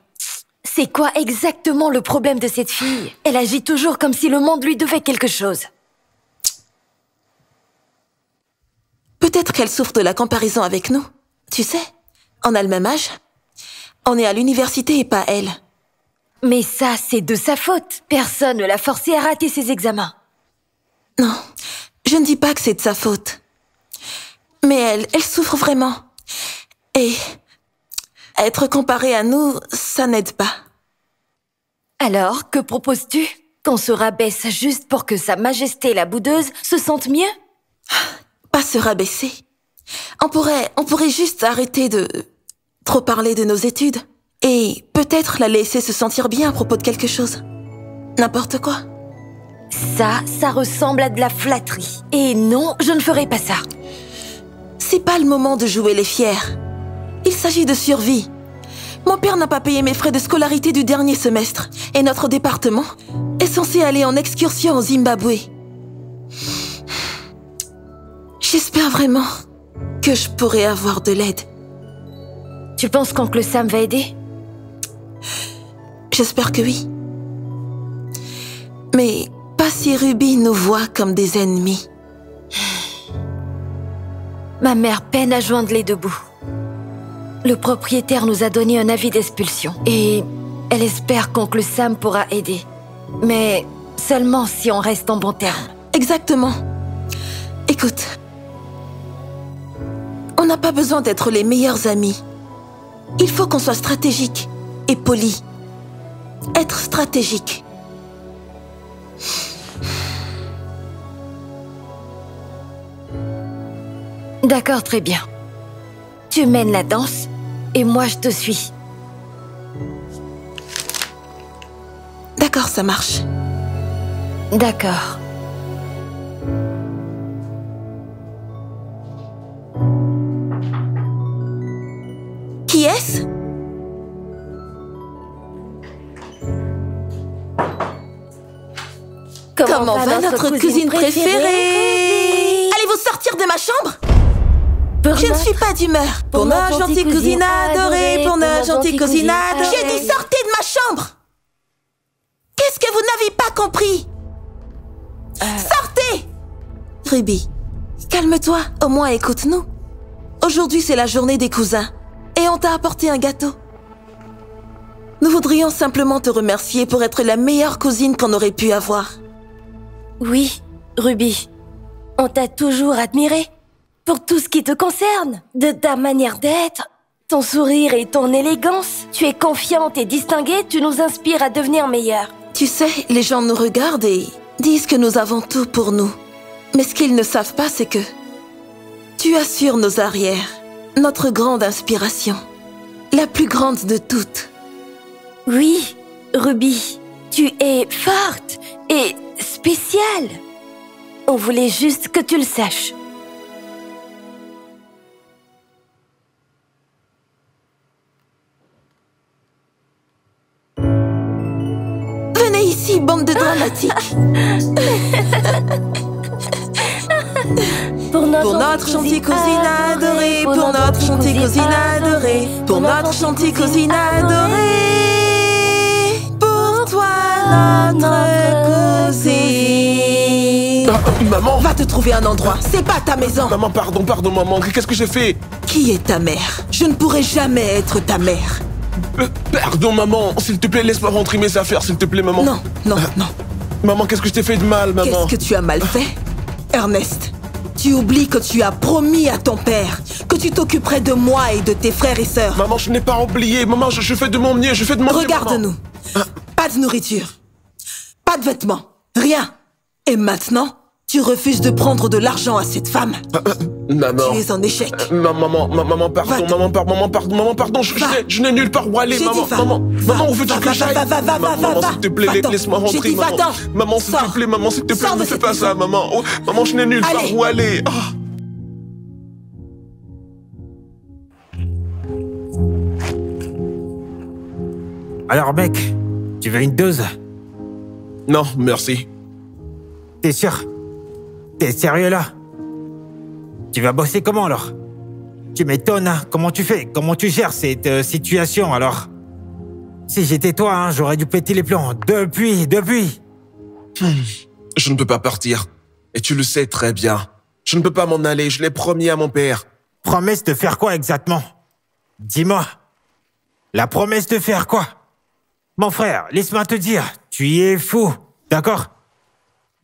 C'est quoi exactement le problème de cette fille? Elle agit toujours comme si le monde lui devait quelque chose. Peut-être qu'elle souffre de la comparaison avec nous. Tu sais, on a le même âge. On est à l'université et pas elle. Mais ça, c'est de sa faute. Personne ne l'a forcée à rater ses examens. Non, je ne dis pas que c'est de sa faute. Mais elle souffre vraiment. Et être comparée à nous, ça n'aide pas. Alors, que proposes-tu? Qu'on se rabaisse juste pour que Sa Majesté la boudeuse se sente mieux? Pas se rabaisser. On pourrait juste arrêter de trop parler de nos études. Et peut-être la laisser se sentir bien à propos de quelque chose. N'importe quoi. Ça ressemble à de la flatterie. Et non, je ne ferai pas ça. C'est pas le moment de jouer les fiers. Il s'agit de survie. Mon père n'a pas payé mes frais de scolarité du dernier semestre. Et notre département est censé aller en excursion au Zimbabwe. J'espère vraiment que je pourrai avoir de l'aide. Tu penses qu'oncle Sam va aider? J'espère que oui. Mais pas si Ruby nous voit comme des ennemis. Ma mère peine à joindre les deux bouts. Le propriétaire nous a donné un avis d'expulsion et elle espère qu'oncle Sam pourra aider. Mais seulement si on reste en bons termes. Exactement. Écoute, on n'a pas besoin d'être les meilleurs amis. Il faut qu'on soit stratégique et poli. Être stratégique. D'accord, très bien. Tu mènes la danse et moi je te suis. D'accord, ça marche. D'accord. Qui est-ce? Comment va notre cousine préférée? Allez-vous sortir de ma chambre? Je ne suis pas d'humeur. Pour notre gentille cousine adorée, pour notre gentille cousine adorée. J'ai dit sortez de ma chambre. Qu'est-ce que vous n'avez pas compris? Sortez! Ruby, calme-toi, au moins écoute-nous. Aujourd'hui, c'est la journée des cousins et on t'a apporté un gâteau. Nous voudrions simplement te remercier pour être la meilleure cousine qu'on aurait pu avoir. Oui, Ruby, on t'a toujours admiré. Pour tout ce qui te concerne, de ta manière d'être, ton sourire et ton élégance, tu es confiante et distinguée, tu nous inspires à devenir meilleure. Tu sais, les gens nous regardent et disent que nous avons tout pour nous. Mais ce qu'ils ne savent pas, c'est que tu assures nos arrières, notre grande inspiration, la plus grande de toutes. Oui, Ruby, tu es forte et spéciale. On voulait juste que tu le saches. Venez ici, bande de dramatiques. Pour notre gentille cousine adorée, pour notre gentille cousine adorée, pour notre gentille cousine adorée, pour toi notre cousine. Maman! Va te trouver un endroit, c'est pas ta maison. Maman, pardon, maman, qu'est-ce que j'ai fait? Qui est ta mère? Je ne pourrai jamais être ta mère. Pardon, maman, s'il te plaît, laisse-moi rentrer mes affaires, s'il te plaît, maman. Non. Maman, qu'est-ce que je t'ai fait de mal, maman? Qu'est-ce que tu as mal fait? Ernest, tu oublies que tu as promis à ton père que tu t'occuperais de moi et de tes frères et sœurs. Maman, je n'ai pas oublié. Maman, je fais de mon mieux, Regarde-nous. Pas de nourriture. Pas de vêtements. Rien. Et maintenant, tu refuses de prendre de l'argent à cette femme. Maman. Tu es en échec. Maman, pardon. Je n'ai nulle part où aller, maman. Maman, où veux-tu que j'aille? Maman, s'il te plaît, laisse-moi rentrer, maman. Maman, s'il te plaît, ne fais pas ça, maman. Oh, maman, je n'ai nulle part où aller. Alors mec, tu veux une dose? Non, merci. T'es sûr? T'es sérieux là? Tu vas bosser comment alors? Tu m'étonnes, hein? Comment tu fais? Comment tu gères cette situation alors? Si j'étais toi, hein, j'aurais dû péter les plombs. Depuis. Je ne peux pas partir. Et tu le sais très bien. Je ne peux pas m'en aller, je l'ai promis à mon père. Promesse de faire quoi exactement? Dis-moi. La promesse de faire quoi? Mon frère, laisse-moi te dire, tu es fou, d'accord?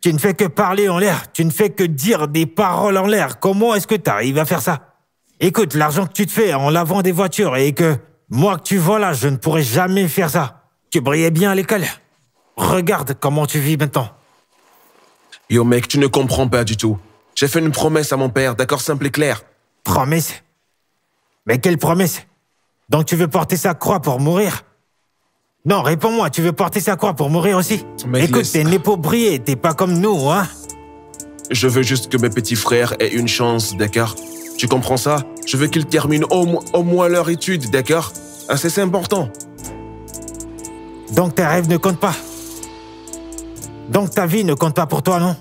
Tu ne fais que parler en l'air, tu ne fais que dire des paroles en l'air. Comment est-ce que tu arrives à faire ça? Écoute, l'argent que tu te fais en lavant des voitures et que moi que tu vois là, je ne pourrais jamais faire ça. Tu brillais bien à l'école. Regarde comment tu vis maintenant. Yo mec, tu ne comprends pas du tout. J'ai fait une promesse à mon père, d'accord, simple et clair. Promesse? Mais quelle promesse? Donc tu veux porter sa croix pour mourir? Non, réponds-moi, tu veux porter sa croix pour mourir aussi? Mec, écoute, t'es né pour briller, t'es pas comme nous, hein? Je veux juste que mes petits frères aient une chance, d'accord? Tu comprends ça? Je veux qu'ils terminent au moins leur étude, d'accord? Ah, c'est important. Donc tes rêves ne comptent pas? Donc ta vie ne compte pas pour toi, non?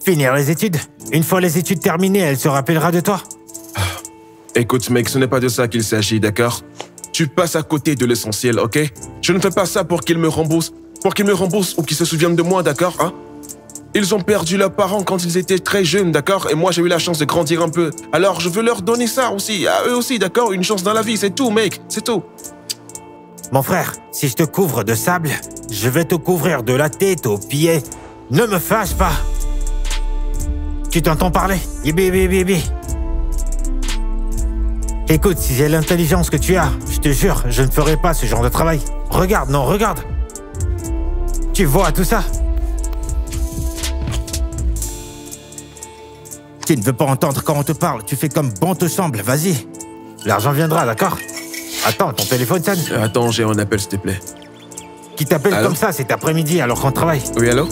Finir les études? Une fois les études terminées, elle se rappellera de toi? Écoute mec, ce n'est pas de ça qu'il s'agit, d'accord? Tu passes à côté de l'essentiel, ok? Je ne fais pas ça pour qu'ils me remboursent, ou qu'ils se souviennent de moi, d'accord, hein? Ils ont perdu leurs parents quand ils étaient très jeunes, d'accord? Et moi, j'ai eu la chance de grandir un peu. Alors, je veux leur donner ça aussi, à eux aussi, d'accord? Une chance dans la vie, c'est tout, mec, c'est tout. Mon frère, si je te couvre de sable, je vais te couvrir de la tête aux pieds. Ne me fâche pas. Tu t'entends parler? Yibi. Écoute, si j'ai l'intelligence que tu as, je te jure, je ne ferai pas ce genre de travail. Regarde, non, regarde. Tu vois tout ça? Tu ne veux pas entendre quand on te parle, tu fais comme bon te semble, vas-y. L'argent viendra, d'accord? Attends, ton téléphone sonne. Attends, j'ai un appel, s'il te plaît. Qui t'appelle Allô? comme ça cet après-midi alors qu'on travaille? Oui, allô?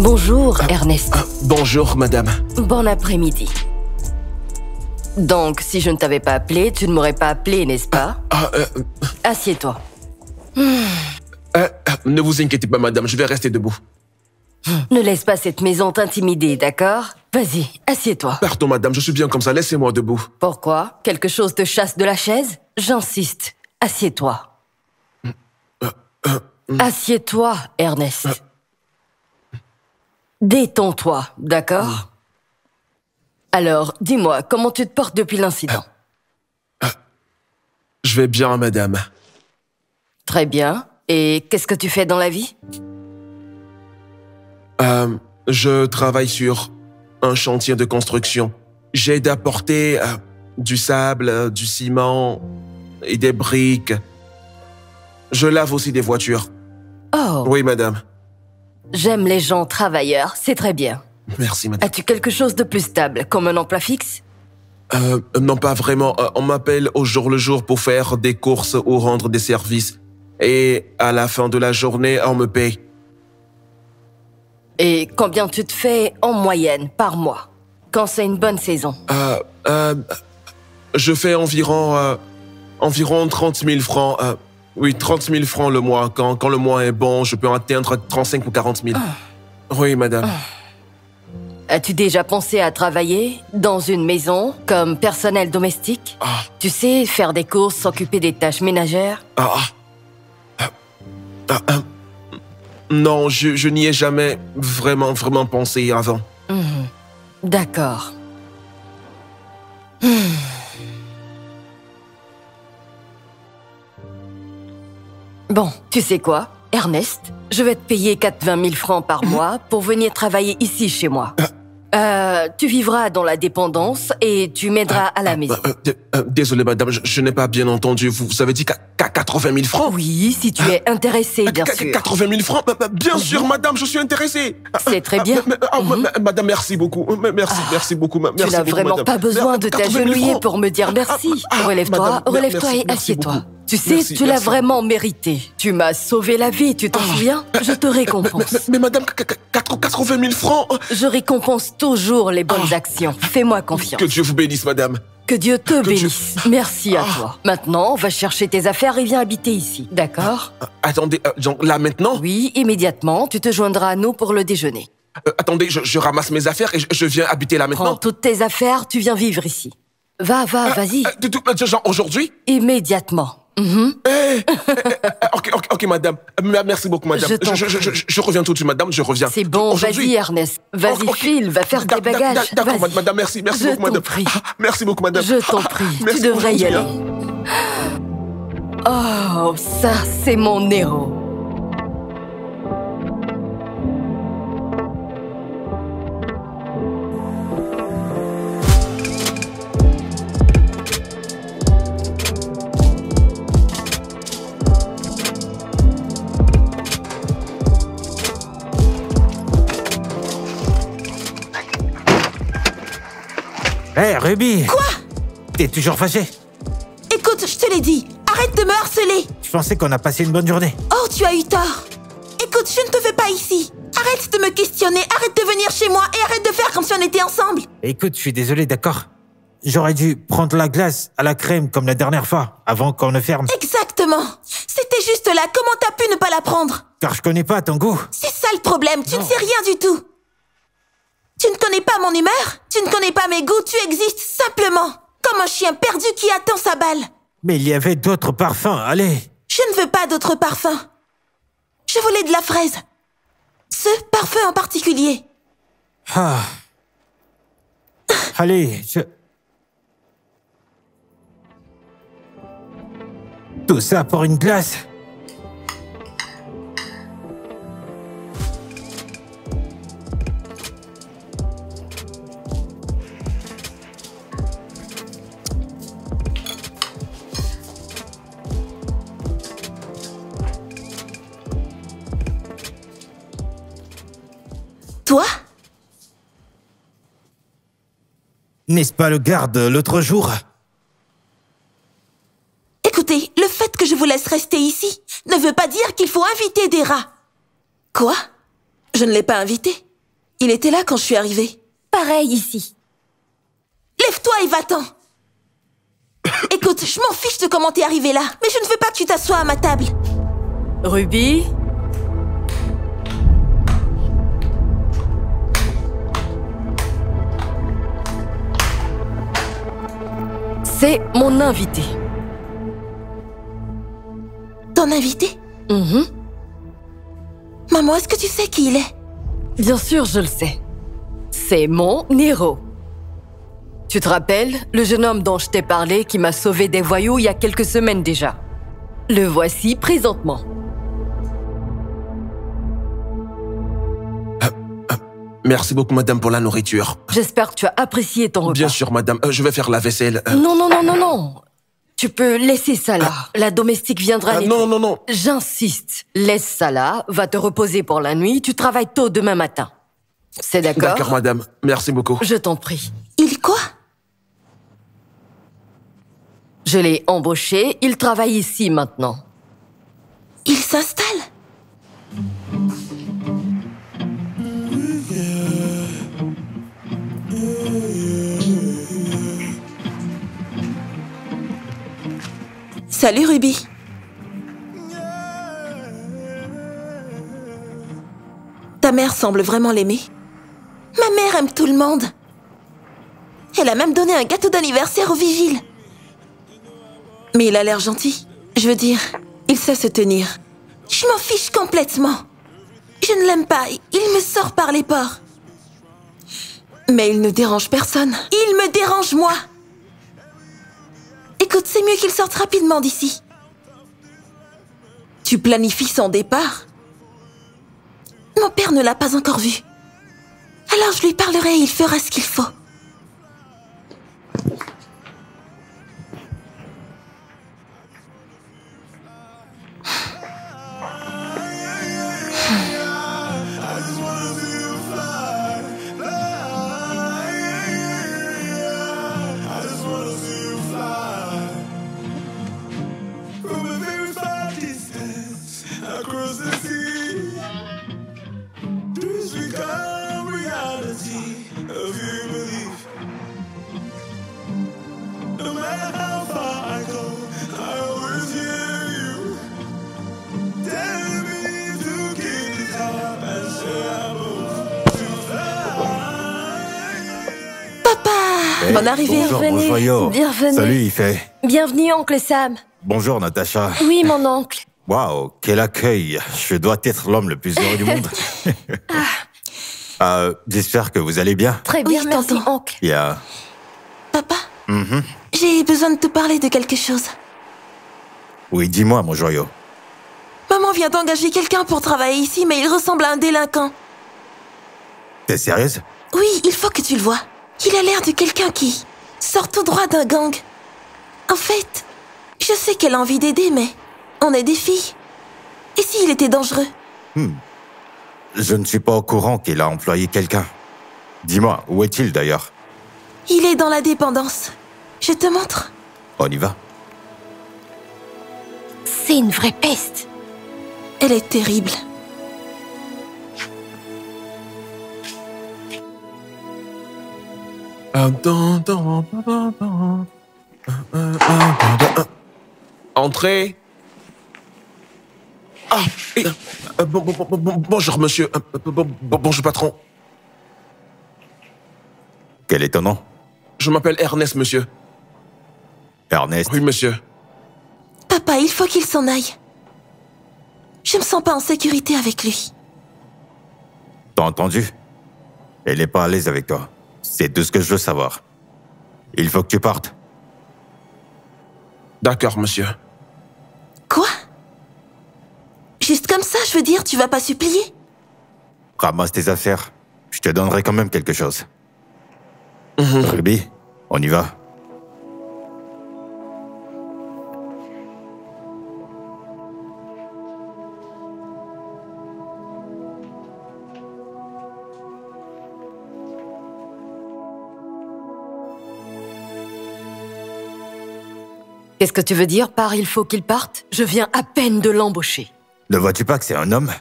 Bonjour, Ernest. Bonjour, madame. Bon après-midi. Donc, si je ne t'avais pas appelé, tu ne m'aurais pas appelé, n'est-ce pas? Assieds-toi. Ne vous inquiétez pas, madame, je vais rester debout. Ne laisse pas cette maison t'intimider, d'accord? Vas-y, assieds-toi. Pardon, madame, je suis bien comme ça, laissez-moi debout. Pourquoi? Quelque chose te chasse de la chaise? J'insiste, assieds-toi. Assieds-toi, Ernest. Détends-toi, d'accord? Alors, dis-moi, comment tu te portes depuis l'incident? Je vais bien, madame. Très bien. Et qu'est-ce que tu fais dans la vie? Je travaille sur un chantier de construction. J'aide à porter du sable, du ciment et des briques. Je lave aussi des voitures. Oh, Oui, madame. j'aime les gens travailleurs, c'est très bien. Merci, madame. As-tu quelque chose de plus stable, comme un emploi fixe? Non, pas vraiment. On m'appelle au jour le jour pour faire des courses ou rendre des services. Et à la fin de la journée, on me paye. Et combien tu te fais en moyenne par mois, quand c'est une bonne saison? Je fais environ 30 000 francs. Oui, 30 000 francs le mois. Quand le mois est bon, je peux atteindre 35 ou 40 000. Oui, madame. As-tu déjà pensé à travailler dans une maison comme personnel domestique? Tu sais, faire des courses, s'occuper des tâches ménagères? Non, je n'y ai jamais vraiment pensé avant. D'accord. Bon, tu sais quoi, Ernest? Je vais te payer 80 000 francs par mois pour venir travailler ici chez moi. Tu vivras dans la dépendance et tu m'aideras à la maison. Désolé, madame, je n'ai pas bien entendu. Vous avez dit qu'à 80 000 francs? Oui, si tu es intéressée, bien sûr. 80 000 francs? Bien sûr, madame, je suis intéressé. C'est très bien. Madame, merci beaucoup. Merci beaucoup. Tu n'as vraiment madame. pas besoin de 80 000 t'agenouiller francs. pour me dire merci. Relève-toi, relève-toi et assieds-toi. beaucoup. Tu sais, Merci, tu l'as merci. vraiment mérité. Tu m'as sauvé la vie, tu t'en souviens? Je te récompense. Mais madame, 80 000 francs? Je récompense toujours les bonnes actions. Fais-moi confiance. Que Dieu vous bénisse, madame. Que Dieu te Dieu- bénisse. Merci à toi. Maintenant, va chercher tes affaires et viens habiter ici. D'accord? Attendez, genre, là maintenant? Oui, immédiatement, tu te joindras à nous pour le déjeuner. Attendez, je ramasse mes affaires et je viens habiter là Prends maintenant. toutes tes affaires, tu viens vivre ici. Va, vas-y. Genre aujourd'hui? Immédiatement. Ok, madame. Merci beaucoup, madame. Je t'en Je reviens tout de suite, madame, je reviens. C'est bon, Aujourd'hui. vas-y Ernest. Vas-y, Ok. file, va faire tes bagages. D'accord, Vas-y. madame, merci Je beaucoup, t'en madame. prie. Merci beaucoup, madame. Je t'en prie, Merci tu devrais y beaucoup, aller. Oh, ça, c'est mon héros. Hé, Ruby! Quoi? T'es toujours fâchée? Écoute, je te l'ai dit. Arrête de me harceler. Je pensais qu'on a passé une bonne journée. Oh, tu as eu tort. Écoute, je ne te veux pas ici. Arrête de me questionner, arrête de venir chez moi et arrête de faire comme si on était ensemble. Écoute, je suis désolé, d'accord? J'aurais dû prendre la glace à la crème comme la dernière fois, avant qu'on ne ferme. Exactement. C'était juste là, comment t'as pu ne pas la prendre? Car je connais pas ton goût. C'est ça le problème, tu ne sais rien du tout. Tu ne connais pas mon humeur, tu ne connais pas mes goûts, tu existes simplement. Comme un chien perdu qui attend sa balle. Mais il y avait d'autres parfums, allez. Je ne veux pas d'autres parfums. Je voulais de la fraise. Ce parfum en particulier. Ah. Allez, Tout ça pour une glace? Toi? N'est-ce pas le garde l'autre jour? Écoutez, le fait que je vous laisse rester ici ne veut pas dire qu'il faut inviter des rats. Quoi? Je ne l'ai pas invité. Il était là quand je suis arrivée. Pareil ici. Lève-toi et va-t'en. Écoute, je m'en fiche de comment t'es arrivé là, mais je ne veux pas que tu t'assoies à ma table. Ruby? C'est mon invité. Ton invité? Maman, est-ce que tu sais qui il est? Bien sûr, je le sais. C'est mon héros. Tu te rappelles, le jeune homme dont je t'ai parlé qui m'a sauvé des voyous il y a quelques semaines déjà. Le voici présentement. Merci beaucoup, madame, pour la nourriture. J'espère que tu as apprécié ton repas. Bien sûr, madame. Je vais faire la vaisselle. Non. Tu peux laisser ça là. La domestique viendra nettoyer. Non. J'insiste. Laisse ça là, va te reposer pour la nuit, tu travailles tôt demain matin. C'est d'accord? D'accord, madame. Merci beaucoup. Je t'en prie. Il quoi? Je l'ai embauché, il travaille ici maintenant. Il s'installe? Salut Ruby. Ta mère semble vraiment l'aimer. Ma mère aime tout le monde. Elle a même donné un gâteau d'anniversaire au vigile. Mais il a l'air gentil. Je veux dire, il sait se tenir. Je m'en fiche complètement. Je ne l'aime pas. Il me sort par les pores. Mais il ne dérange personne. Il me dérange moi. Écoute, c'est mieux qu'il sorte rapidement d'ici. Tu planifies son départ? Mon père ne l'a pas encore vu. Alors je lui parlerai et il fera ce qu'il faut. Bonne arrivée. Bonjour, mon joyau. Bienvenue. Salut, il fait. Bienvenue, oncle Sam. Bonjour, Natacha. Oui, mon oncle. Waouh, quel accueil. Je dois être l'homme le plus heureux du monde. J'espère que vous allez bien. Très bien, Oui, merci, tonton. oncle. Yeah. Papa, j'ai besoin de te parler de quelque chose. Oui, dis-moi, mon joyau. Maman vient d'engager quelqu'un pour travailler ici, mais il ressemble à un délinquant. T'es sérieuse? Oui, il faut que tu le vois. Il a l'air de quelqu'un qui sort tout droit d'un gang. En fait, je sais qu'elle a envie d'aider, mais on est des filles. Et s'il était dangereux? Je ne suis pas au courant qu'il a employé quelqu'un. Dis-moi, où est-il d'ailleurs? Il est dans la dépendance. Je te montre. On y va? C'est une vraie peste. Elle est terrible. Entrez. Ah, bonjour, monsieur. Bonjour, patron. Quel est ton nom? Je m'appelle Ernest, monsieur. Ernest. Oui, monsieur. Papa, il faut qu'il s'en aille. Je me sens pas en sécurité avec lui. T'as entendu? Elle n'est pas à l'aise avec toi. C'est tout ce que je veux savoir. Il faut que tu partes. D'accord, monsieur. Quoi? Juste comme ça, je veux dire, tu vas pas supplier? Ramasse tes affaires. Je te donnerai quand même quelque chose. Ruby, on y va. Qu'est-ce que tu veux dire par il faut qu'il parte? Je viens à peine de l'embaucher. Ne vois-tu pas que c'est un homme?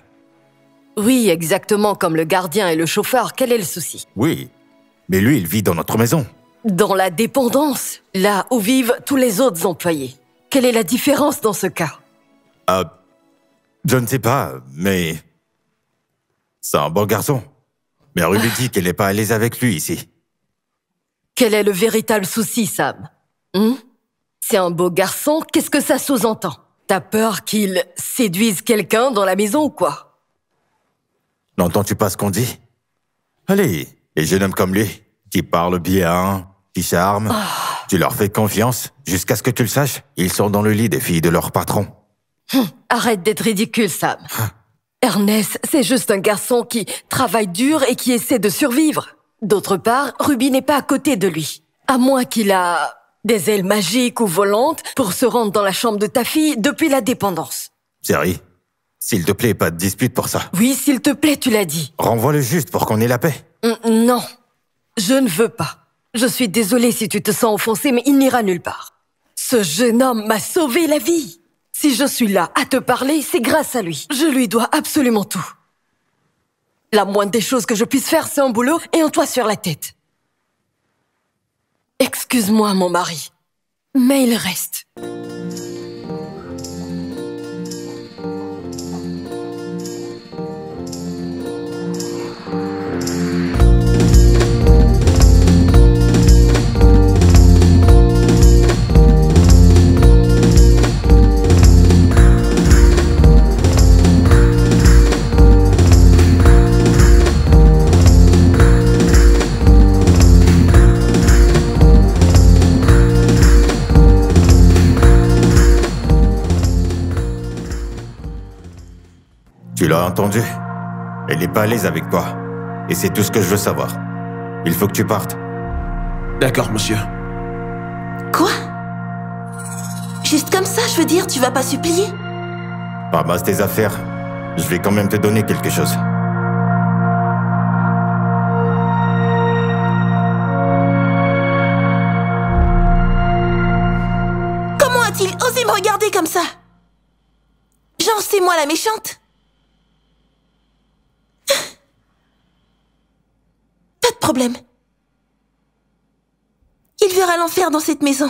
Oui, exactement comme le gardien et le chauffeur. Quel est le souci? Oui. Mais lui, il vit dans notre maison. Dans la dépendance, là où vivent tous les autres employés. Quelle est la différence dans ce cas? Je ne sais pas, mais... C'est un bon garçon. Mais Ruby dit qu'elle n'est pas à l'aise avec lui ici. Quel est le véritable souci, Sam? C'est un beau garçon, qu'est-ce que ça sous-entend? T'as peur qu'il séduise quelqu'un dans la maison ou quoi? N'entends-tu pas ce qu'on dit? Allez, les jeunes hommes comme lui, qui parlent bien, qui charment, tu leur fais confiance, jusqu'à ce que tu le saches, ils sont dans le lit des filles de leur patron. Arrête d'être ridicule, Sam. Ernest, c'est juste un garçon qui travaille dur et qui essaie de survivre. D'autre part, Ruby n'est pas à côté de lui. À moins qu'il a des ailes magiques ou volantes pour se rendre dans la chambre de ta fille depuis la dépendance. Sérieux? S'il te plaît, pas de dispute pour ça. Oui, s'il te plaît, tu l'as dit. Renvoie-le juste pour qu'on ait la paix. Non, je ne veux pas. Je suis désolée si tu te sens offensée, mais il n'ira nulle part. Ce jeune homme m'a sauvé la vie. Si je suis là à te parler, c'est grâce à lui. Je lui dois absolument tout. La moindre des choses que je puisse faire, c'est un boulot et un toit sur la tête. Excuse-moi, mon mari, mais il reste. Tu l'as entendu? Elle n'est pas à l'aise avec toi. Et c'est tout ce que je veux savoir. Il faut que tu partes. D'accord, monsieur. Quoi? Juste comme ça, je veux dire, tu vas pas supplier? Ramasse tes affaires. Je vais quand même te donner quelque chose. Comment a-t-il osé me regarder comme ça? Genre, c'est moi la méchante? Pas de problème. Il verra l'enfer dans cette maison.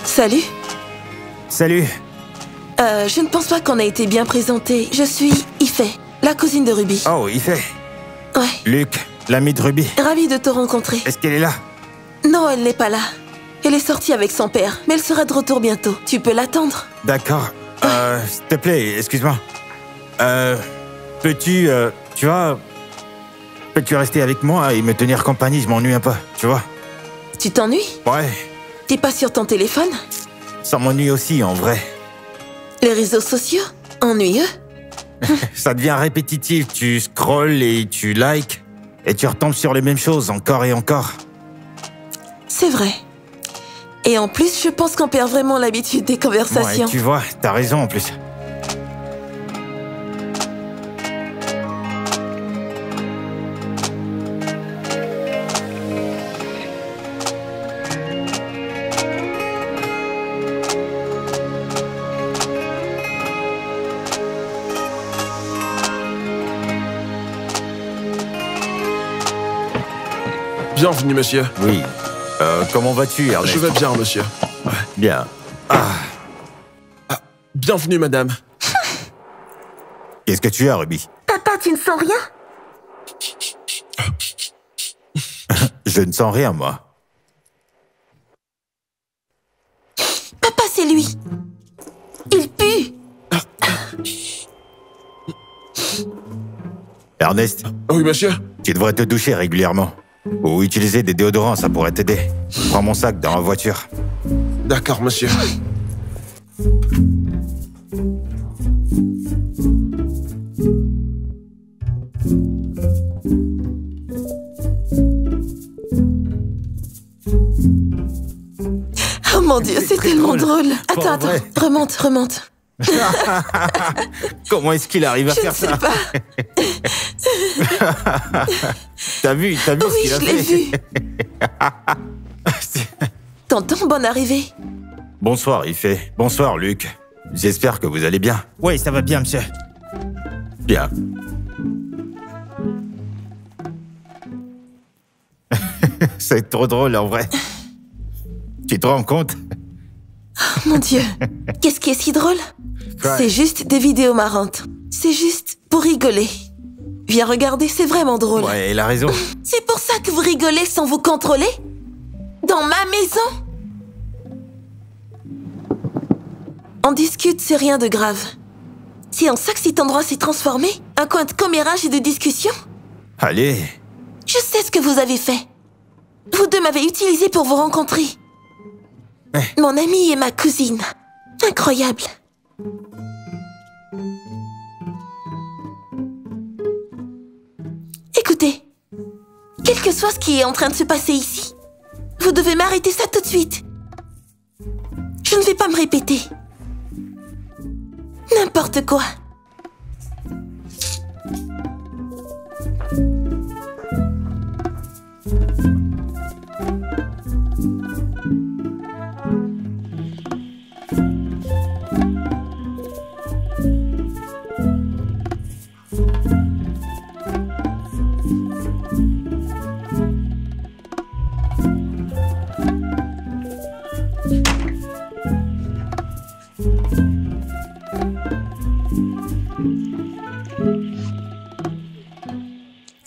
Salut. Salut. Je ne pense pas qu'on ait été bien présentés. Je suis Ife, la cousine de Ruby. Oh, Ife. Ouais. Luc, l'ami de Ruby. Ravie de te rencontrer. Est-ce qu'elle est là? Non, elle n'est pas là. Elle est sortie avec son père, mais elle sera de retour bientôt. Tu peux l'attendre. D'accord. S'il te plaît, excuse-moi. Peux-tu, tu vois... Peux-tu rester avec moi et me tenir compagnie? Je m'ennuie un peu, tu vois? Tu t'ennuies? Ouais. T'es pas sur ton téléphone? Ça m'ennuie aussi, en vrai. Les réseaux sociaux? Ennuyeux? Ça devient répétitif. Tu scrolles et tu likes. Et tu retombes sur les mêmes choses encore et encore. C'est vrai. Et en plus, je pense qu'on perd vraiment l'habitude des conversations. Ouais, tu vois, t'as raison en plus. Bienvenue, monsieur. Oui. Comment vas-tu, Ernest? Je vais bien, monsieur. Ouais. Bien. Bienvenue, madame. Qu'est-ce que tu as, Ruby? Papa, tu ne sens rien? Je ne sens rien, moi. Papa, c'est lui. Il pue. Ernest, Oui, monsieur. tu devrais te doucher régulièrement. Ou utiliser des déodorants, ça pourrait t'aider. Prends mon sac dans la voiture. D'accord, monsieur. Oh mon Dieu, c'est tellement drôle. Pas Attends, vrai. remonte. Comment est-ce qu'il arrive à Je ne faire sais ça? pas. T'as vu ce Oui, qu'il a je l'ai fait? vu. Tonton, bonne arrivée. Bonsoir, Ife. Bonsoir, Luc. J'espère que vous allez bien. Oui, ça va bien, monsieur. Bien. C'est trop drôle, en vrai. Tu te rends compte? Mon Dieu, qu'est-ce qui est si drôle? Quoi? C'est juste des vidéos marrantes. C'est juste pour rigoler. Viens regarder, c'est vraiment drôle. Ouais, il a raison. C'est pour ça que vous rigolez sans vous contrôler? Dans ma maison? On discute, c'est rien de grave. C'est en ça que cet endroit s'est transformé? Un coin de commérage et de discussion? Allez. Je sais ce que vous avez fait. Vous deux m'avez utilisé pour vous rencontrer. Mon ami et ma cousine. Incroyable. Écoutez, quel que soit ce qui est en train de se passer ici, vous devez m'arrêter ça tout de suite. Je ne vais pas me répéter. N'importe quoi.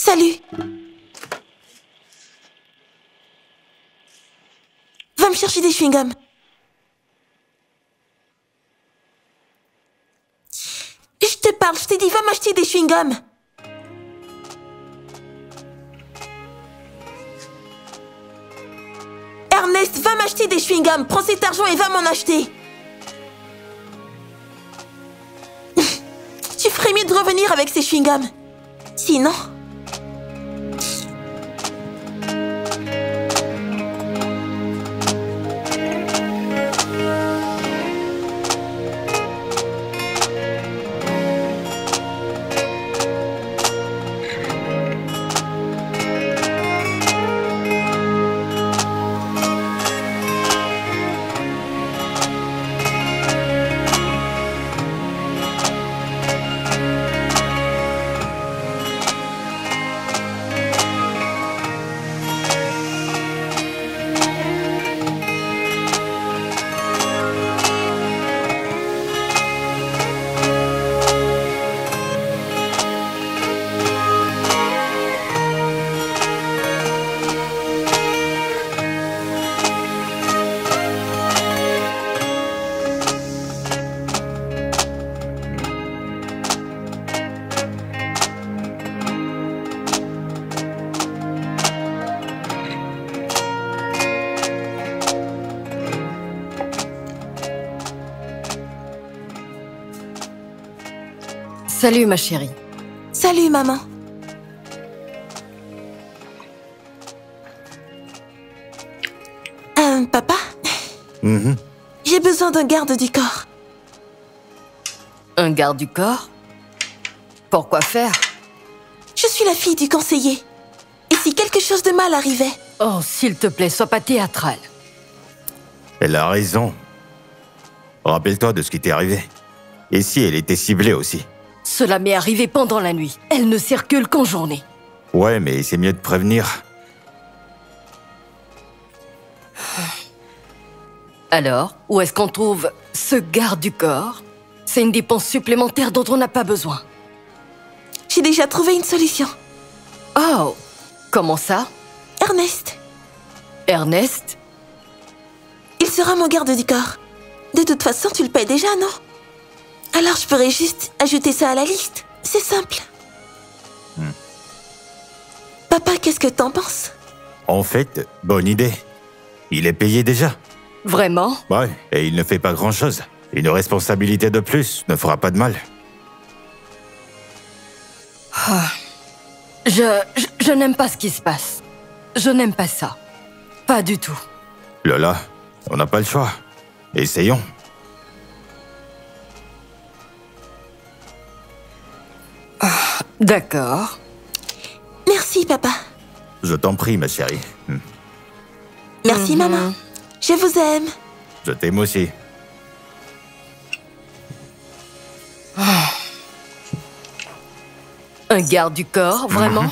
Salut. Va me chercher des chewing-gums. Je te parle, je t'ai dit, va m'acheter des chewing-gums. Ernest, va m'acheter des chewing-gums. Prends cet argent et va m'en acheter. Tu ferais mieux de revenir avec ces chewing-gums. Sinon... Salut, ma chérie. Salut, maman. Papa? J'ai besoin d'un garde du corps. Un garde du corps? Pourquoi faire? Je suis la fille du conseiller. Et si quelque chose de mal arrivait? Oh, s'il te plaît, sois pas théâtrale. Elle a raison. Rappelle-toi de ce qui t'est arrivé. Et si elle était ciblée aussi? Cela m'est arrivé pendant la nuit. Elle ne circule qu'en journée. Ouais, mais c'est mieux de prévenir. Alors, où est-ce qu'on trouve ce garde du corps? C'est une dépense supplémentaire dont on n'a pas besoin. J'ai déjà trouvé une solution. Oh, comment ça? Ernest. Ernest? Il sera mon garde du corps. De toute façon, tu le payes déjà, non? Alors je pourrais juste ajouter ça à la liste. C'est simple. Papa, qu'est-ce que t'en penses? En fait, bonne idée. Il est payé déjà. Vraiment? Ouais, et il ne fait pas grand-chose. Une responsabilité de plus ne fera pas de mal. Je n'aime pas ce qui se passe. Je n'aime pas ça. Pas du tout. Lola, on n'a pas le choix. Essayons. D'accord. Merci, papa. Je t'en prie, ma chérie. Merci, maman. Je vous aime. Je t'aime aussi. Un garde du corps, vraiment?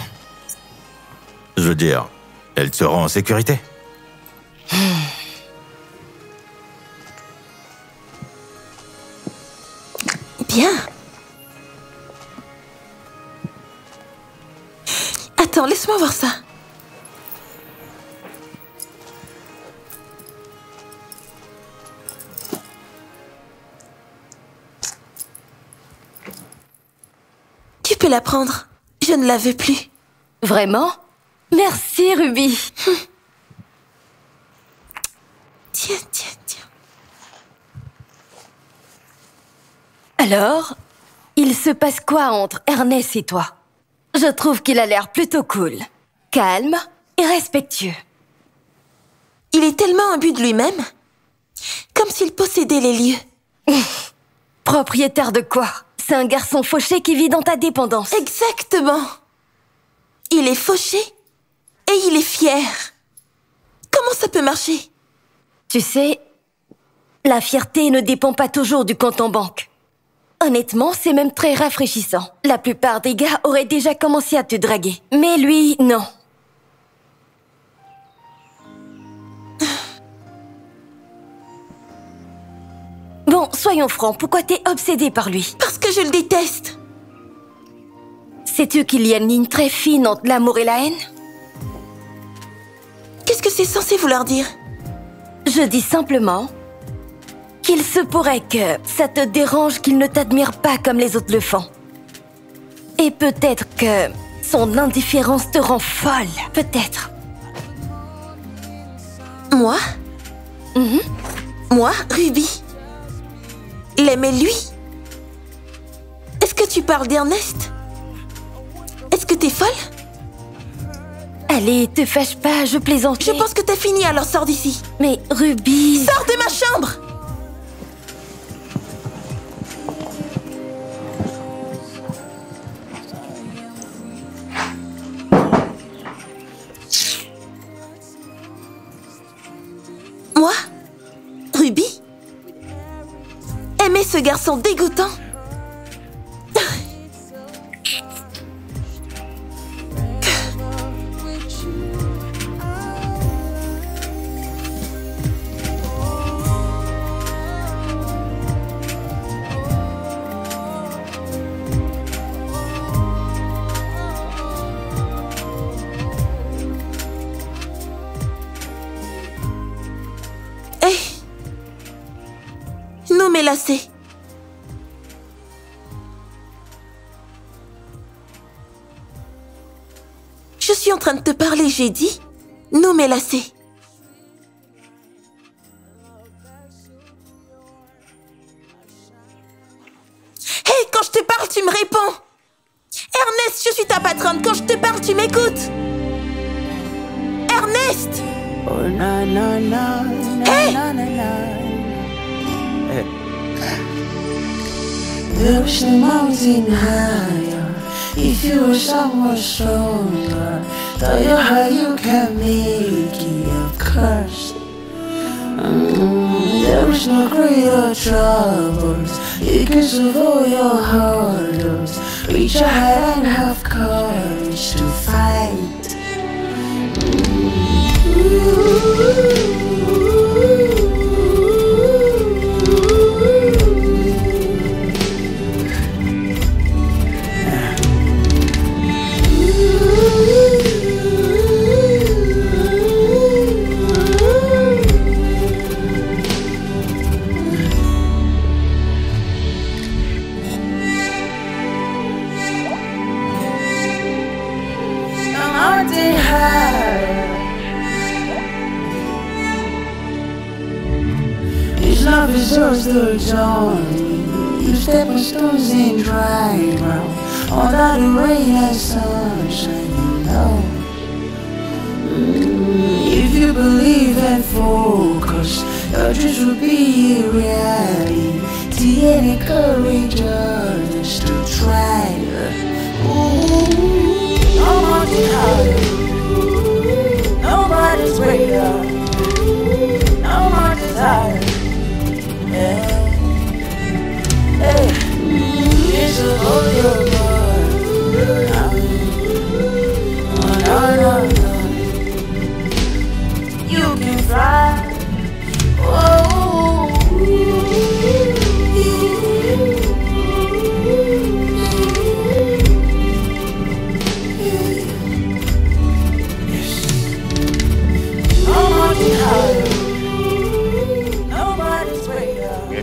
Je veux dire, elle sera en sécurité. Bien. Attends, laisse-moi voir ça. Tu peux la prendre. Je ne la veux plus. Vraiment? Merci, Ruby. Tiens, tiens, tiens. Alors, il se passe quoi entre Ernest et toi? Je trouve qu'il a l'air plutôt cool. Calme et respectueux. Il est tellement imbu de lui-même. Comme s'il possédait les lieux. Propriétaire de quoi? C'est un garçon fauché qui vit dans ta dépendance. Exactement. Il est fauché et il est fier. Comment ça peut marcher? Tu sais, la fierté ne dépend pas toujours du compte en banque. Honnêtement, c'est même très rafraîchissant. La plupart des gars auraient déjà commencé à te draguer. Mais lui, non. Bon, soyons francs, pourquoi t'es obsédé par lui? Parce que je le déteste. Sais-tu qu'il y a une ligne très fine entre l'amour et la haine? Qu'est-ce que c'est censé vouloir dire? Je dis simplement qu'il se pourrait que ça te dérange qu'il ne t'admire pas comme les autres le font. Et peut-être que son indifférence te rend folle, peut-être. Moi? Moi, Ruby? L'aimer lui? Est-ce que tu parles d'Ernest? Est-ce que t'es folle? Allez, te fâche pas, je plaisantais. Je pense que t'as fini, alors sors d'ici. Mais Ruby... Sors de ma chambre! Moi? Ruby? Aimer ce garçon dégoûtant? Nous mélassés. Je suis en train de te parler, j'ai dit. Nous mélassés. Hé, quand je te parle, tu me réponds. Ernest, je suis ta patronne. Quand je te parle, tu m'écoutes. Ernest! Oh, na, na, na, na, Hey! na, na, na. Push the mountain higher. If you were someone stronger, tell you how you can make it a curse. There is no greater troubles. You can solve all your hurdles. Reach ahead and have courage to fight. Love is yours to join. You step on stones in dry ground. Under the rain and sunshine, you know. If you believe and focus, your dreams will be a reality. And encourage others to try. Nobody's higher. Nobody's greater. Nobody's higher. It's a whole your You can fly.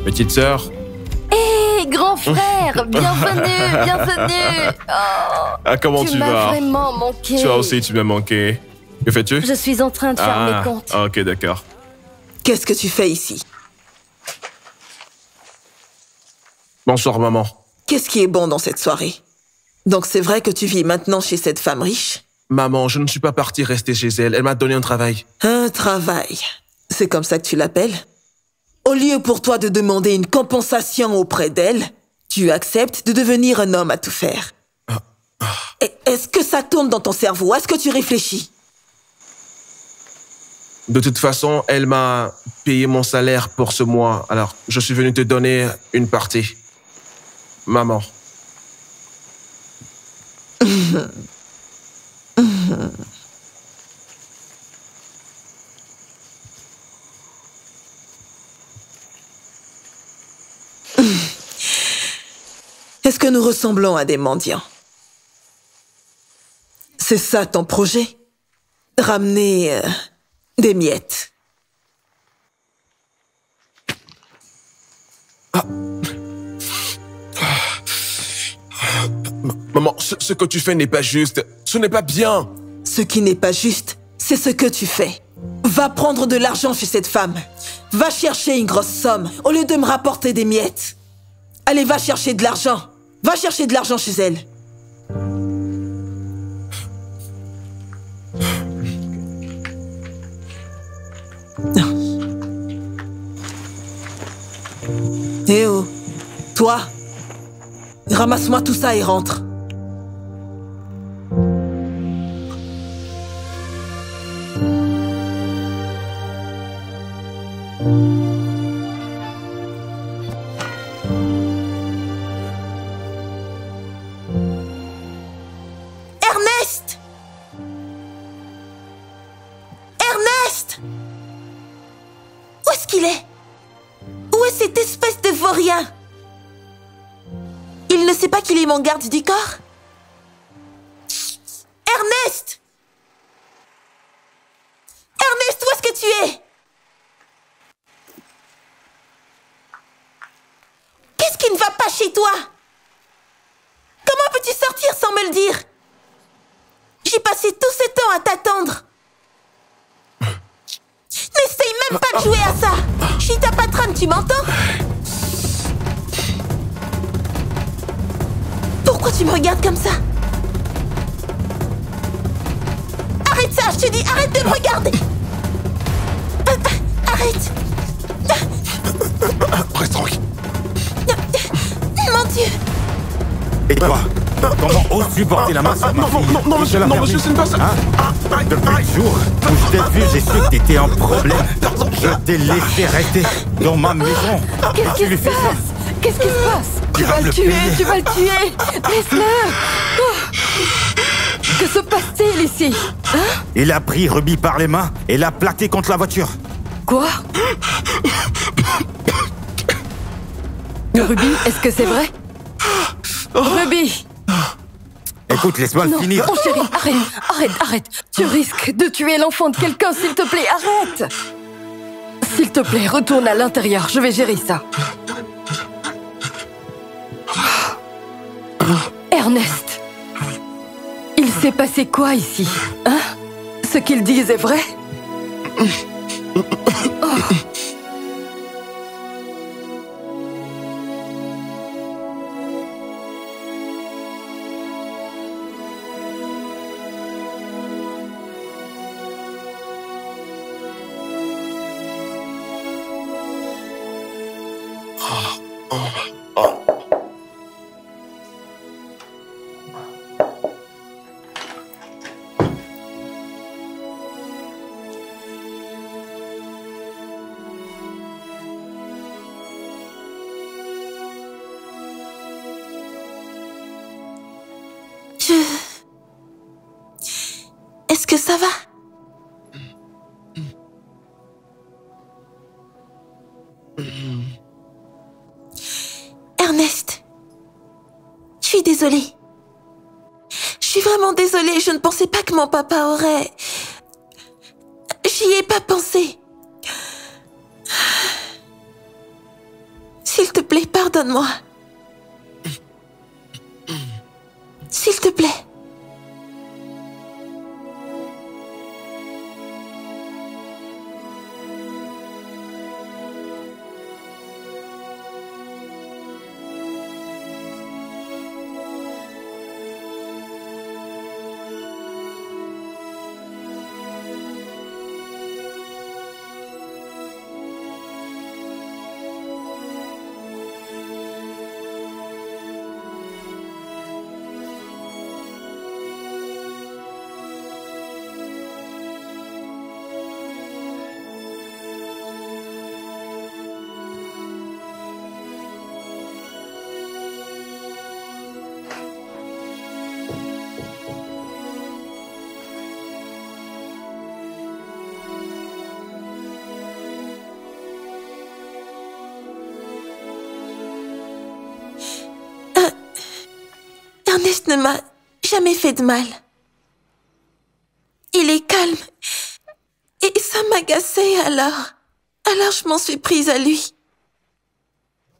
Petite sœur. Hé, grand frère, bienvenue, bienvenue. Oh, Ah, comment tu m'as vas? vraiment manqué. Toi aussi, tu m'as manqué. Que fais-tu? Je suis en train de faire mes comptes. Ok, d'accord. Qu'est-ce que tu fais ici? Bonsoir, maman. Qu'est-ce qui est bon dans cette soirée? Donc c'est vrai que tu vis maintenant chez cette femme riche? Maman, je ne suis pas parti rester chez elle. Elle m'a donné un travail. Un travail. C'est comme ça que tu l'appelles? Au lieu pour toi de demander une compensation auprès d'elle, tu acceptes de devenir un homme à tout faire. Est-ce que ça tourne dans ton cerveau? Est-ce que tu réfléchis? De toute façon, elle m'a payé mon salaire pour ce mois. Alors, je suis venu te donner une partie. Maman. Est-ce que nous ressemblons à des mendiants? C'est ça ton projet? Ramener des miettes. Maman, ce que tu fais n'est pas juste. Ce n'est pas bien. Ce qui n'est pas juste, c'est ce que tu fais. Va prendre de l'argent chez cette femme. Va chercher une grosse somme au lieu de me rapporter des miettes. Allez, va chercher de l'argent. Va chercher de l'argent chez elle. Eh oh, toi, ramasse-moi tout ça et rentre. Ernest! Ernest! Où est-ce qu'il est? Où est cette espèce de vaurien? Il ne sait pas qu'il est mon garde du corps? Ernest! Ernest, où est-ce que tu es? Qu'est-ce qui ne va pas chez toi? Comment peux-tu sortir sans me le dire? J'ai passé tout ce temps à t'attendre. N'essaye même pas de jouer à ça. Je suis ta patronne, tu m'entends? Pourquoi tu me regardes comme ça? Arrête ça, je te dis, arrête de me regarder. Arrête. Reste tranquille. Mon Dieu. Et toi, comment oses-tu porter la main sur ma fille? Non, monsieur, ce n'est pas ça. Depuis le jour où je t'ai vu, j'ai su que t'étais en problème. Je t'ai laissé rester dans ma maison. Qu'est-ce qui se passe? Qu'est-ce qui se passe? Tu vas le tuer, tu vas le tuer. Laisse-le. Que se passe-t-il ici? Hein? Il a pris Ruby par les mains et l'a plaqué contre la voiture. Quoi? Ruby, est-ce que c'est vrai? Ruby! Écoute, laisse-moi le finir. Mon chéri, arrête. Tu risques de tuer l'enfant de quelqu'un, s'il te plaît, arrête! S'il te plaît, retourne à l'intérieur, je vais gérer ça. Ernest! Il s'est passé quoi ici? Hein? Ce qu'ils disent est vrai? Est-ce que ça va? Ernest, je suis désolée. Je suis vraiment désolée, je ne pensais pas que mon papa aurait... J'y ai pas pensé. S'il te plaît, pardonne-moi. S'il te plaît. Ernest ne m'a jamais fait de mal. Il est calme. Et ça m'agaçait alors. Alors je m'en suis prise à lui.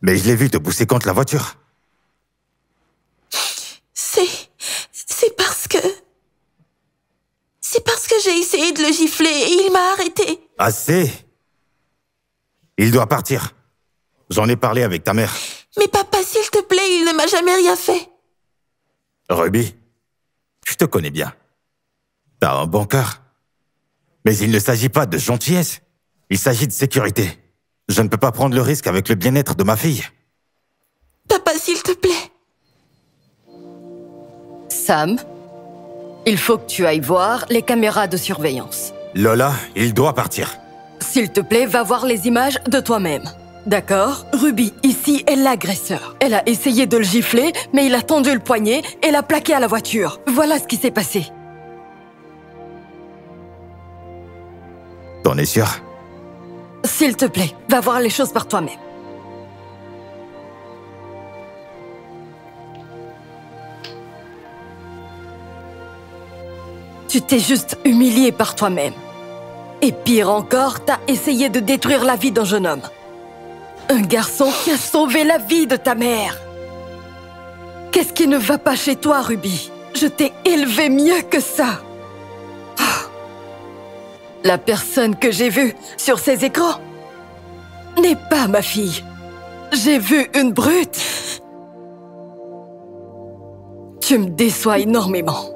Mais je l'ai vu te pousser contre la voiture. C'est parce que... C'est parce que j'ai essayé de le gifler et il m'a arrêté. Assez. Il doit partir. J'en ai parlé avec ta mère. Mais papa, s'il te plaît, il ne m'a jamais rien fait. Ruby, je te connais bien. T'as un bon cœur. Mais il ne s'agit pas de gentillesse. Il s'agit de sécurité. Je ne peux pas prendre le risque avec le bien-être de ma fille. Papa, s'il te plaît. Sam, il faut que tu ailles voir les caméras de surveillance. Lola, il doit partir. S'il te plaît, va voir les images de toi-même. D'accord? Ruby, ici, est l'agresseur. Elle a essayé de le gifler, mais il a tendu le poignet et l'a plaqué à la voiture. Voilà ce qui s'est passé. T'en es sûr? S'il te plaît, va voir les choses par toi-même. Tu t'es juste humilié par toi-même. Et pire encore, t'as essayé de détruire la vie d'un jeune homme. Un garçon qui a sauvé la vie de ta mère. Qu'est-ce qui ne va pas chez toi, Ruby? Je t'ai élevé mieux que ça. La personne que j'ai vue sur ces écrans n'est pas ma fille. J'ai vu une brute. Tu me déçois énormément.